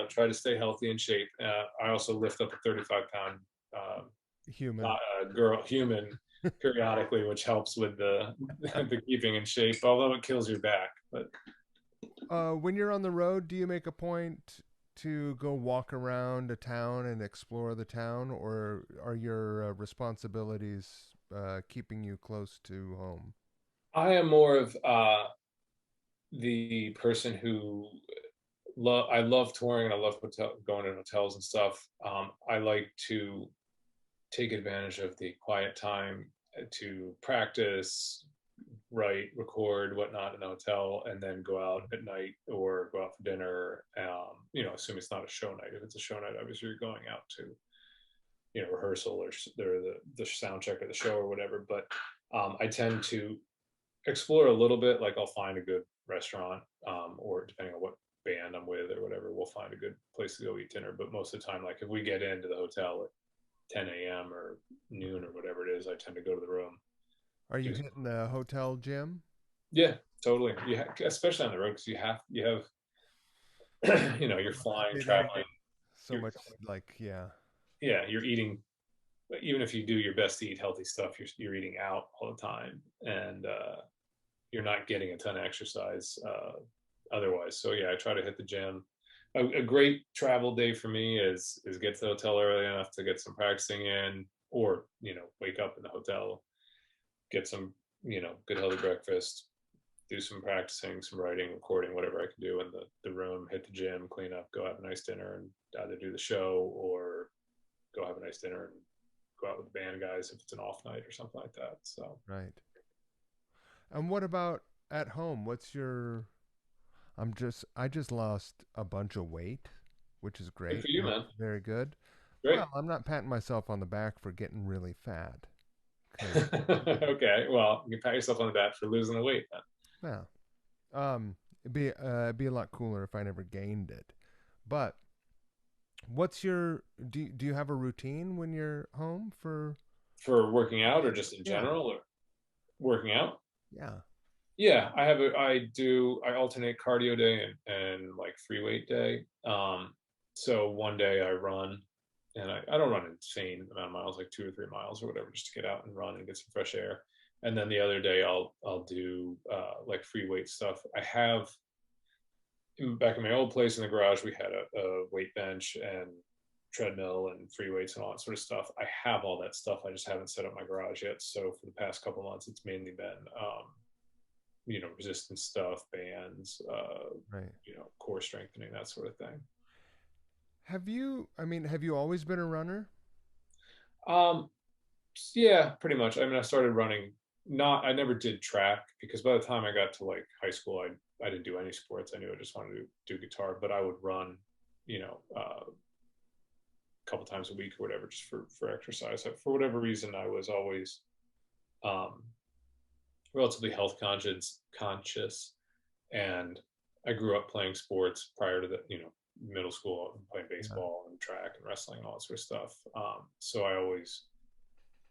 try to stay healthy and shape. I also lift up a 35-pound uh, Human. girl human periodically, which helps with the the keeping in shape, although it kills your back. But When you're on the road, do you make a point to go walk around a town and explore the town, or are your responsibilities keeping you close to home? I am more of the person who I love touring and I love going to hotels and stuff. I like to take advantage of the quiet time to practice, write, record, whatnot in a hotel, and then go out at night or go out for dinner. Assuming it's not a show night. If it's a show night, obviously you're going out to rehearsal or the sound check of the show or whatever. But I tend to explore a little bit. Like I'll find a good restaurant, or depending on what band I'm with or whatever, we'll find a good place to go eat dinner. But most of the time, like if we get into the hotel at 10 a.m. or noon or whatever it is, I tend to go to the room. Are you Do hitting the hotel gym? Yeah, totally. Especially on the road, because you have you're flying, Hitting traveling. so You're much, like, yeah. Yeah, you're eating. Even if you do your best to eat healthy stuff, you're eating out all the time, and you're not getting a ton of exercise otherwise. So yeah, I try to hit the gym. A great travel day for me is get to the hotel early enough to get some practicing in, or wake up in the hotel, get some good healthy breakfast, do some practicing, some writing, recording, whatever I can do in the room, hit the gym, clean up, go have a nice dinner, and either do the show or go have a nice dinner and go out with the band guys if it's an off night or something like that. So Right. And what about at home? I just lost a bunch of weight, which is good great. for you, man. Very good. Great. Well, I'm not patting myself on the back for getting really fat. 'Cause, Okay, well, you can pat yourself on the back for losing the weight then. yeah. It'd be a lot cooler if I never gained it. But do you have a routine when you're home for? For working out or just in Yeah. general or working out? Yeah. Yeah, I alternate cardio day and like free weight day. So one day I run, and I don't run an insane amount of miles, like 2 or 3 miles or whatever, just to get out and run and get some fresh air. And then the other day I'll do like free weight stuff. I have back in my old place in the garage, we had a weight bench and treadmill and free weights and all that sort of stuff. I have all that stuff. I just haven't set up my garage yet. So for the past couple months, it's mainly been, resistance stuff, bands, Right. core strengthening, that sort of thing. Have you always been a runner? Um, yeah, pretty much. I mean, I started running. Not, I never did track, because by the time I got to like high school, I didn't do any sports. I knew I just wanted to do guitar, but I would run, a couple times a week or whatever, just for exercise. So for whatever reason, I was always um, relatively conscious, and I grew up playing sports prior to the middle school, playing Yeah. baseball and track and wrestling and all that sort of stuff. So I always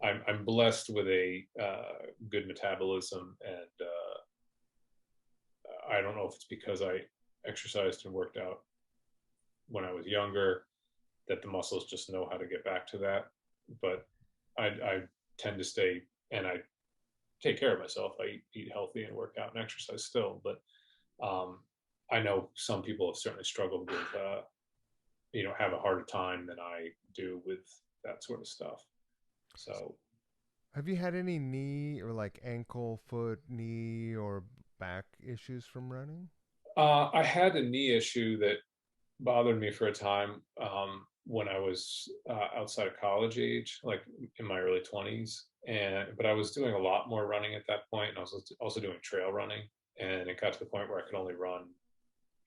I'm blessed with a good metabolism, and I don't know if it's because I exercised and worked out when I was younger that the muscles just know how to get back to that. But I tend to stay, and I take care of myself. I eat healthy and work out and exercise still, but um, I know some people have certainly struggled with, have a harder time than I do with that sort of stuff. So Have you had any knee or like ankle, foot, knee, or back issues from running? I had a knee issue that bothered me for a time when I was outside of college age, like in my early 20s. And but I was doing a lot more running at that point, and I was also doing trail running. And it got to the point where I could only run,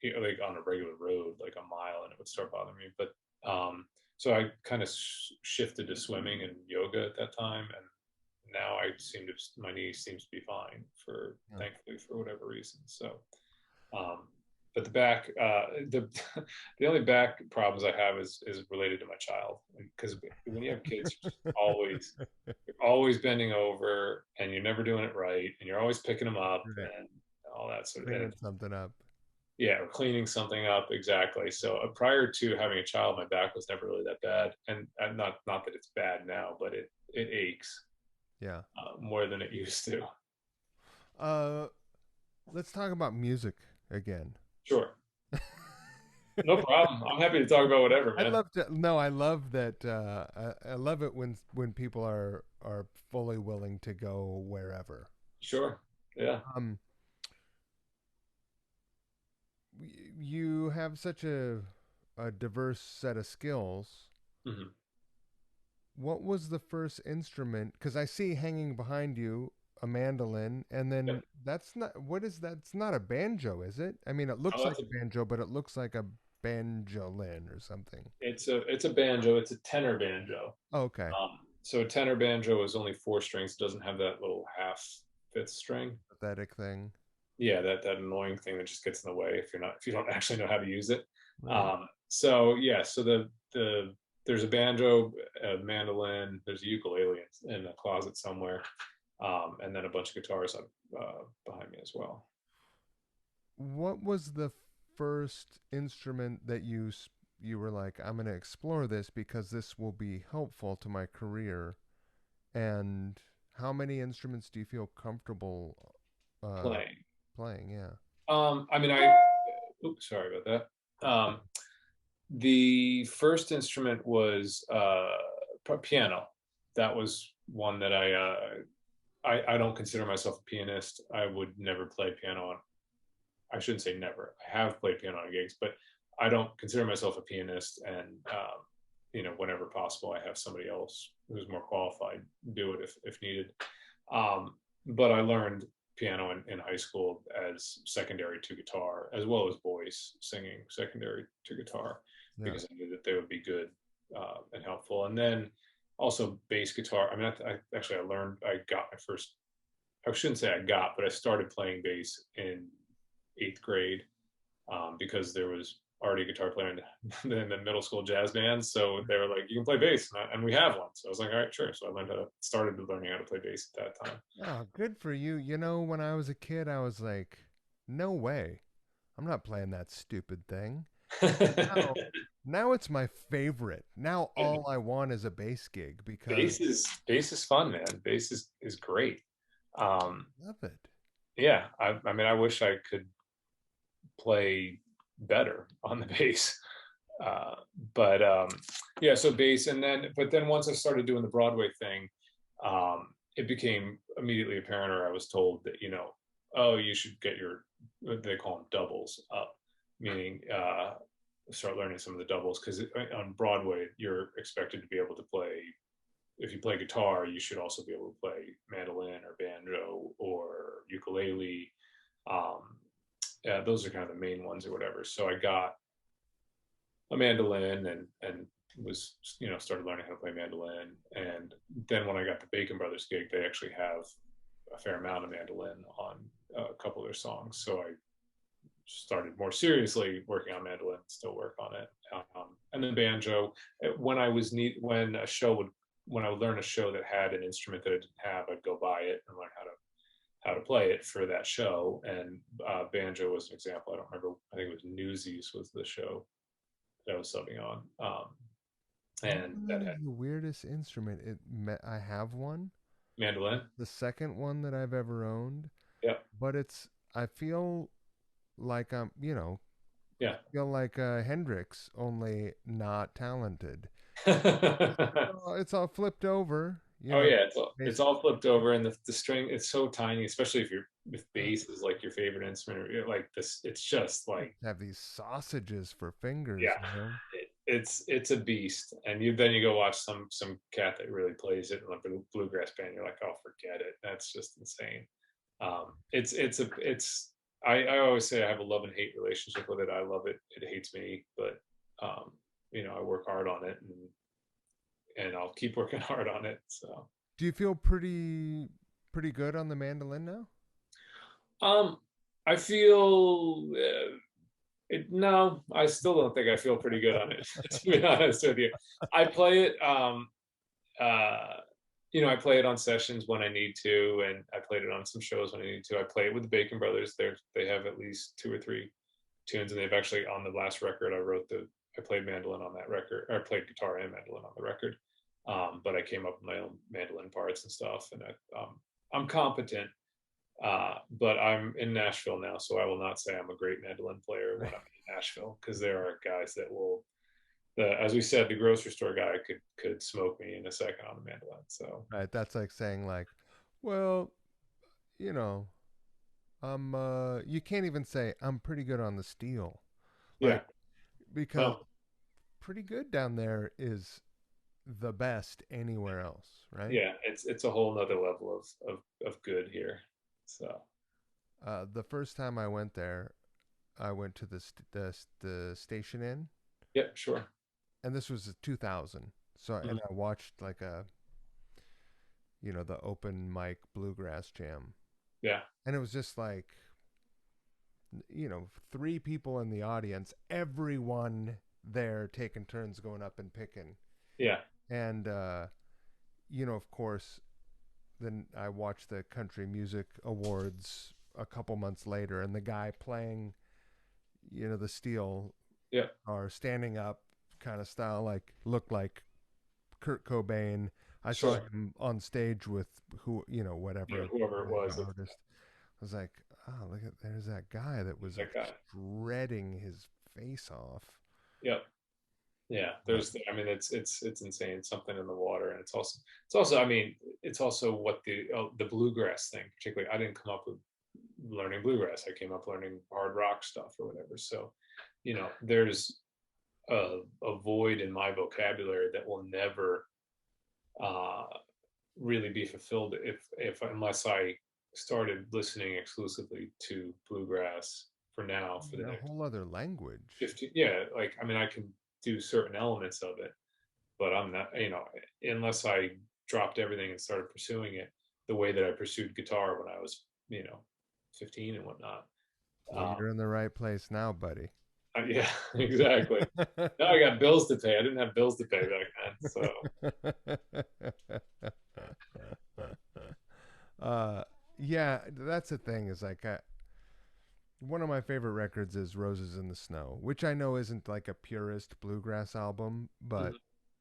like on a regular road, like a mile, and it would start bothering me. But so I kind of shifted to swimming and yoga at that time, and now my knee seems to be fine for Yeah. thankfully for whatever reason. So um, but the back, the the only back problems I have is related to my child, because when you have kids, you're always bending over, and you're never doing it right, and you're always picking them up Right. and all that sort of. Cleaning And something up. yeah, or cleaning something up, exactly. So prior to having a child, my back was never really that bad, and not that it's bad now, but it aches Yeah. more than it used to. Uh, let's talk about music again. Sure, no problem. I'm happy to talk about whatever, I'd man. love to. No, I love that. I love it when people are fully willing to go wherever. Sure, yeah. Um, you have such a diverse set of skills. Mhm. What was the first instrument? Because I see hanging behind you a mandolin, and then Yep. that's not what is that? It's not a banjo, is it? I mean, it Oh, looks like a banjo, but it looks like a banjolin or something. it's a banjo. It's a tenor banjo. Okay, So a tenor banjo is only four strings. It doesn't have that little half fifth string. pathetic thing. Yeah, that annoying thing that just gets in the way if you don't actually know how to use it. Right. So yeah, so there's a banjo, a mandolin, there's a ukulele in a closet somewhere, and then a bunch of guitars up behind me as well. What was the first instrument that you were like, I'm going to explore this because this will be helpful to my career? And how many instruments do you feel comfortable uh, Playing. playing? Yeah. I mean, oops, sorry about that. The first instrument was piano. That was one that I don't consider myself a pianist. I would never play piano on. I shouldn't say never. I have played piano on gigs, but I don't consider myself a pianist. And whenever possible, I have somebody else who's more qualified do it if needed. Um, but I learned piano in high school as secondary to guitar, as well as voice singing secondary to guitar, Yeah. because I knew that they would be good and helpful. And then also bass guitar. I mean, I got my first. I shouldn't say I got, but I started playing bass in eighth grade because there was already a guitar player in the middle school jazz band. So they were like, "You can play bass," and we have one. So I was like, "All right, sure." So I started learning how to play bass at that time. Oh, good for you. You know, when I was a kid, I was like, no way. I'm not playing that stupid thing. Now, now it's my favorite. Now all I want is a bass gig because Bass is fun, man. Bass is great. Um, I love it. yeah, I mean, I wish I could play better on the bass. Uh, but yeah, so bass, but then once I started doing the Broadway thing, it became immediately apparent, or I was told that oh, you should get your what they call them doubles up, meaning start learning some of the doubles because on Broadway you're expected to be able to play. If you play guitar, you should also be able to play mandolin or banjo or ukulele. Um, yeah, those are kind of the main ones or whatever. So I got a mandolin and was started learning how to play mandolin. And then when I got the Bacon Brothers gig, they actually have a fair amount of mandolin on a couple of their songs. So I started more seriously working on mandolin, still work on it. And then banjo. When a show when I would learn a show that had an instrument that I didn't have, I'd go buy it and learn how to play it for that show. And banjo was an example. I don't remember. I think it was Newsies was the show that I was subbing on. And that Mandolin had is the weirdest instrument. I have one, mandolin. the second one that I've ever owned, Yep. but I feel like Yeah. feel like Hendrix, only not talented. It's all flipped over, Oh yeah, it's Basically, all flipped over, and the string it's so tiny, especially if you're if bass is like your favorite instrument, or like this. It's just like have these sausages for fingers, yeah, it's a beast. And then you go watch some cat that really plays it in a bluegrass band. You're like, oh, forget it. That's just insane. It's I always say I have a love and hate relationship with it. I love it. It hates me, but um, I work hard on it, and I'll keep working hard on it. So. Do you feel pretty good on the mandolin now? Um, I feel no, I still don't think I feel pretty good on it. To be honest with you, I play it. Uh, I play it on sessions when I need to, and I played it on some shows when I need to. I play it with the Bacon Brothers. They have at least 2 or 3 tunes, and they've actually on the last record I played mandolin on that record, or I played guitar and mandolin on the record. But I came up with my own mandolin parts and stuff, and I'm competent. But I'm in Nashville now, so I will not say I'm a great mandolin player when I'm in Nashville, because there are guys that will, as we said, the grocery store guy could smoke me in a second on the mandolin. So Right, that's like saying like, well, you know, you can't even say I'm pretty good on the steel. yeah, Like, because well, pretty good down there is the best anywhere else, right? yeah, it's a whole nother level of good here. So The first time I went there, I went to the Station Inn, yeah, sure, and this was 2000. So, and mhm, I watched like the open mic bluegrass jam, yeah, and it was just like, three people in the audience, everyone there taking turns going up and picking, yeah, and of course, then I watched the Country Music Awards a couple months later, and the guy playing, the steel yeah, or standing up kind of style, like looked like Kurt Cobain. I saw sure, him on stage with whatever whoever it was, artist. I was like, oh, look at there's that guy that was that guy, shredding his face off. yeah. Yeah, But I mean, it's insane. Something in the water, and it's also. I mean, it's also what the bluegrass thing, particularly. I didn't come up with learning bluegrass. I came up learning hard rock stuff or whatever. So, there's a void in my vocabulary that will never uh, really be fulfilled if unless I started listening exclusively to bluegrass for now for the a next whole other language. 15. Yeah, like I mean, I can do certain elements of it, but I'm not, unless I dropped everything and started pursuing it the way that I pursued guitar when I was, 15 and whatnot. Well, Um, you're in the right place now, buddy. yeah, exactly. Now I got bills to pay. I didn't have bills to pay back then. So, uh, yeah, that's the thing. Is like one of my favorite records is "Roses in the Snow," which I know isn't like a purist bluegrass album, but mhm,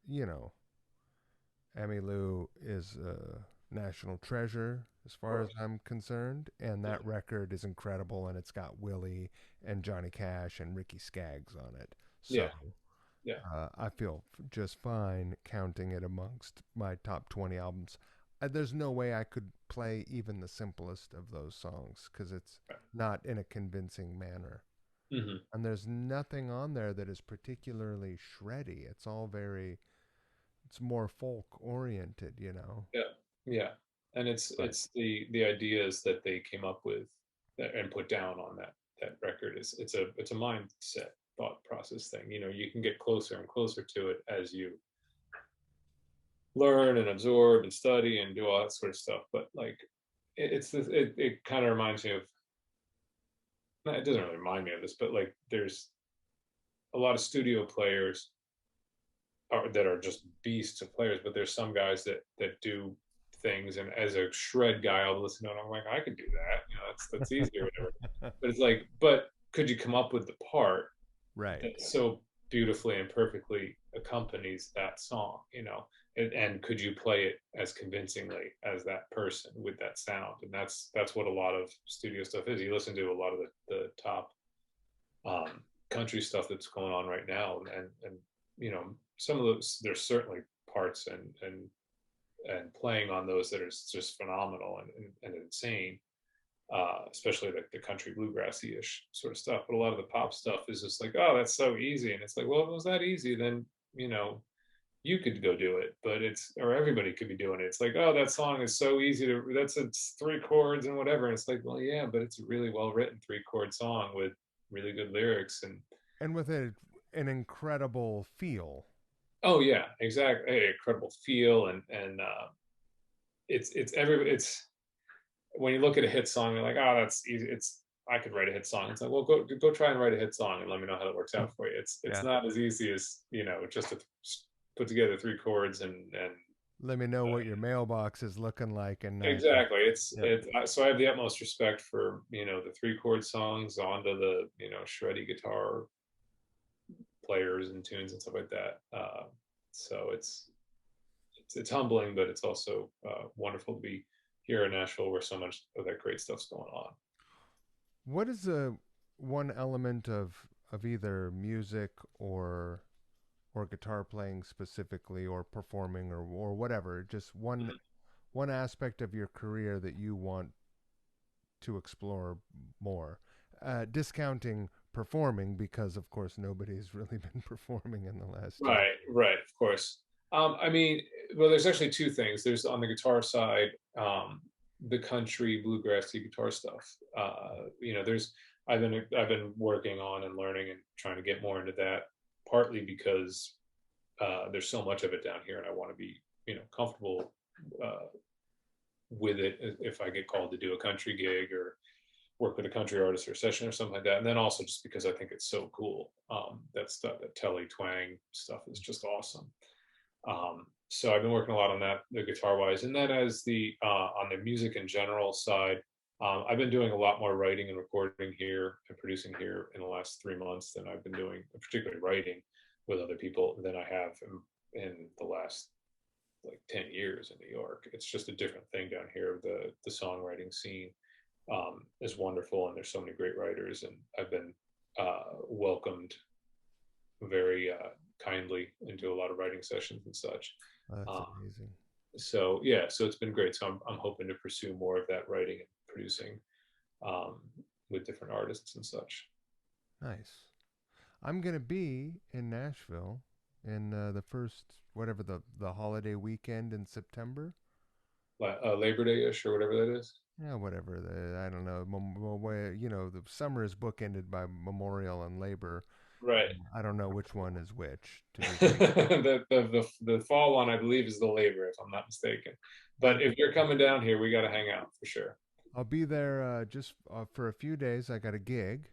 you know, Emmylou is a national treasure as of far as course. I'm concerned, and Yeah, that record is incredible, and it's got Willie and Johnny Cash and Ricky Skaggs on it. So yeah, yeah. I feel just fine counting it amongst my top 20 albums. There's no way I could play even the simplest of those songs because it's not in a convincing manner. Hmm. And there's nothing on there that is particularly shreddy. It's more folk oriented. Yeah, yeah. And But it's the ideas that they came up with and put down on that record is it's a mindset thought process thing. You can get closer and closer to it as you learn and absorb and study and do all that sort of stuff. But like it kind of reminds me of, it doesn't really remind me of this, but like there's a lot of studio players that are just beasts of players, but there's some guys that do things, and as a shred guy, I'll listen to it and I'm like, I could do that, that's easy or whatever. But it's like, but could you come up with the part Right. that so beautifully and perfectly accompanies that song, and could you play it as convincingly as that person with that sound? And that's what a lot of studio stuff is. You listen to a lot of the top country stuff that's going on right now, and some of those, there's certainly parts and playing on those that are just phenomenal and insane, especially like the country bluegrassy-ish sort of stuff. But a lot of the pop stuff is just like, oh, that's so easy, and it's like, well, if it was that easy, then you could go do it, but or everybody could be doing it. It's like, oh, that song is so easy it's 3 chords and whatever. And it's like, well, yeah, but it's a really well written 3-chord song with really good lyrics And with an incredible feel. oh yeah, exactly, incredible feel and it's when you look at a hit song, you're like, oh, that's easy. I could write a hit song. It's like, well, go try and write a hit song and let me know how it works out for you. It's Yeah. not as easy as just to put together 3 chords and Let me know what your mailbox is looking like, and exactly. yeah. So I have the utmost respect for the 3-chord songs onto the shreddy guitar players and tunes and stuff like that. So it's humbling, but it's also wonderful to be here in Nashville where so much of that great stuff's going on. What is the one element of either music or guitar playing specifically, or performing, or whatever, just one aspect of your career that you want to explore more, discounting performing, because of course nobody's really been performing in the last year. Right, of course. I mean, well, there's actually two things. There's on the guitar side, the country bluegrassy guitar stuff. There's I've been working on and learning and trying to get more into that, partly because there's so much of it down here, and I want to be comfortable uh, with it if I get called to do a country gig or work with a country artist or a session or something like that. And then also just because I think it's so cool. That stuff, that telly twang stuff is just awesome. So I've been working a lot on that, the guitar wise. And then as the on the music in general side, I've been doing a lot more writing and recording here and producing here in the last 3 months than I've been doing, particularly writing with other people, than I have in the last like 10 years in New York. It's just a different thing down here. The songwriting scene is wonderful, and there's so many great writers, and I've been welcomed very kindly into a lot of writing sessions and such. Oh, that's Um, amazing. so yeah, so it's been great. So I'm hoping to pursue more of that writing and producing um, with different artists and such. Nice. I'm gonna be in Nashville in the first, whatever, the holiday weekend in September. Labor Day ish or whatever that is. Yeah, whatever. I don't know. The summer is bookended by Memorial and Labor. Right. I don't know which one is which. To be The fall one, I believe, is the labor, if I'm not mistaken. but But if you're coming down here, we got to hang out for sure. I'll be there just for a few days. I got a gig,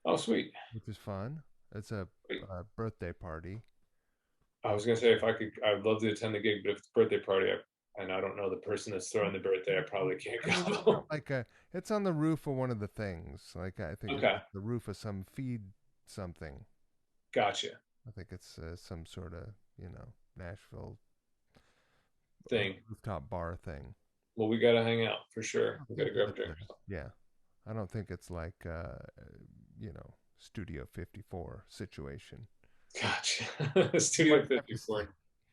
Oh, sweet. which is fun. It's a birthday party. I was gonna say if I could, I'd love to attend the gig, but if it's a birthday party, and I don't know the person that's throwing the birthday, I probably can't I mean, go. it's on the roof of one of the things. Like, I think it's Okay, the roof of some feed something. gotcha. I think it's some sort of, Nashville Thing. rooftop bar thing. Well, we gotta hang out for I sure. don't We think gotta grab a that, drink. yeah. I don't think it's like Studio 54 situation. Gotcha. You Studio might have to 54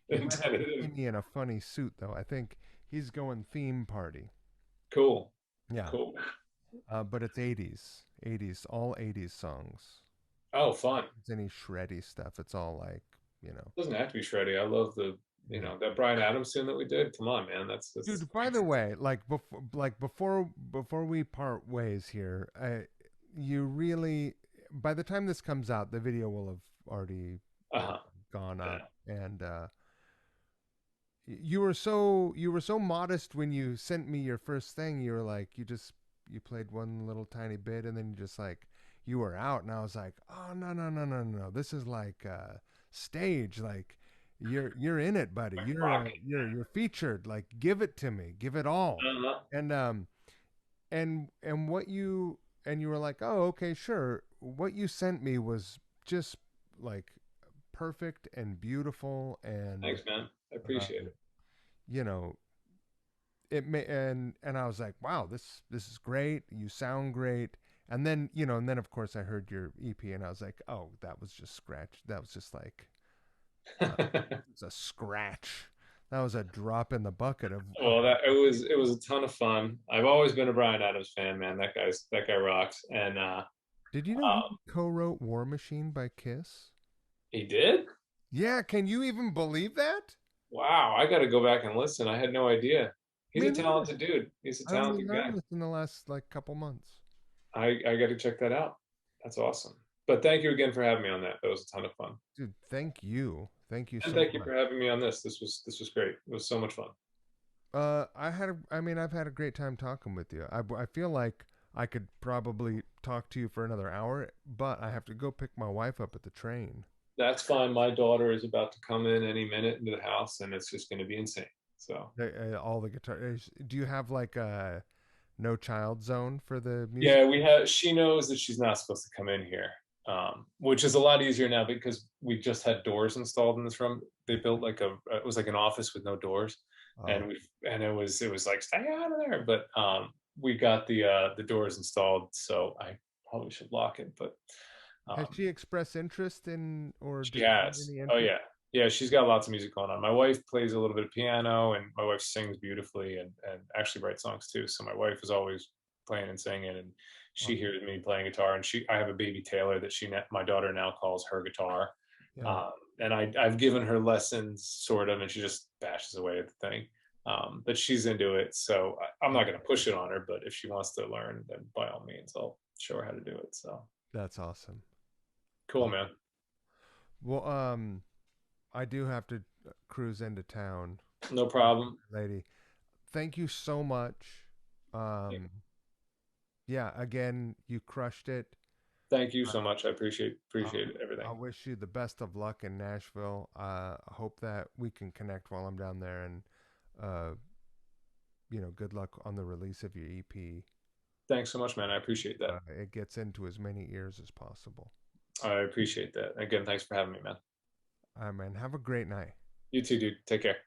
you might have to see tentative. me in a funny suit though. I think he's going theme party. Cool, Yeah. cool. But it's 80s, all 80s songs. Oh, fun. It's any shreddy stuff. It's all like, you know. Doesn't have to be shreddy. I love Yeah. that Bryan Adams tune that we did. Come on, man. That's Dude, by the way, before we part ways here, you really, by the time this comes out, the video will have already uh-huh. gone Yeah. up, and you were so modest when you sent me your first thing. You were like, you played one little tiny bit, and then you just like you were out, and I was like, oh, no, no, no, no, no, this is like stage, like you're in it, buddy. Rock. You're featured. Like, give it to me, give it all. Uh-huh. And and what you and you were like, oh, okay, sure. What you sent me was just like perfect and beautiful, and Thanks, man. I appreciate um, it. you know, it may and I was like, wow, this is great. You sound great. And then and then of course I heard your EP, and I was like, oh, that was just scratch. That was just like uh, it's a scratch. That was a drop in the bucket of. Well, that it was a ton of fun. I've always been a Bryan Adams fan, man. That guy rocks. And Did you know he co-wrote War Machine by Kiss? he did? Yeah, can you even believe that? Wow, I got to go back and listen. I had no idea. He's Me a neither. talented dude. He's a I only talented learned guy. this in the last like couple months. I got to check that out. That's awesome. But thank you again for having me on that. That was a ton of fun. Dude, thank you. Thank you And so thank you much. for having me on this. This was great. It was so much fun. I mean, I've had a great time talking with you. I feel like I could probably talk to you for another hour, but I have to go pick my wife up at the train. That's fine. My daughter is about to come in any minute into the house, and it's just going to be insane. So All the guitar. Do you have like a no child zone for the music? yeah, we have. She knows that she's not supposed to come in here, which is a lot easier now because we just had doors installed in this room. They built like it was like an office with no doors, Oh, and it was like stay out of there. But we got the doors installed, so I probably should lock it. But has um, she expressed interest in or she displayed has. any Oh interest? yeah, yeah. She's got lots of music going on. My wife plays a little bit of piano, and my wife sings beautifully, and actually writes songs too. So my wife is always playing and singing, and she Oh, hears me playing guitar. And I have a baby Taylor that my daughter now calls her guitar. yeah. Um, and I've given her lessons sort of, and she just bashes away at the thing. But she's into it, so I'm not going to push it on her. But if she wants to learn, then by all means, I'll show her how to do it. So That's awesome. cool, Wow. man. Well, I do have to cruise into town, No problem. lady. Thank you so much. Um, yeah, again, you crushed it. Thank you I, so much. I I, appreciate I everything. wish you the best of luck in Nashville. I hope that we can connect while I'm down there, and uh, good luck on the release of your EP. Thanks so much, man. I appreciate that. It gets into as many ears as possible. I appreciate that. Again, thanks for having me, man. All right, man. Have a great night. You too, dude. Take care.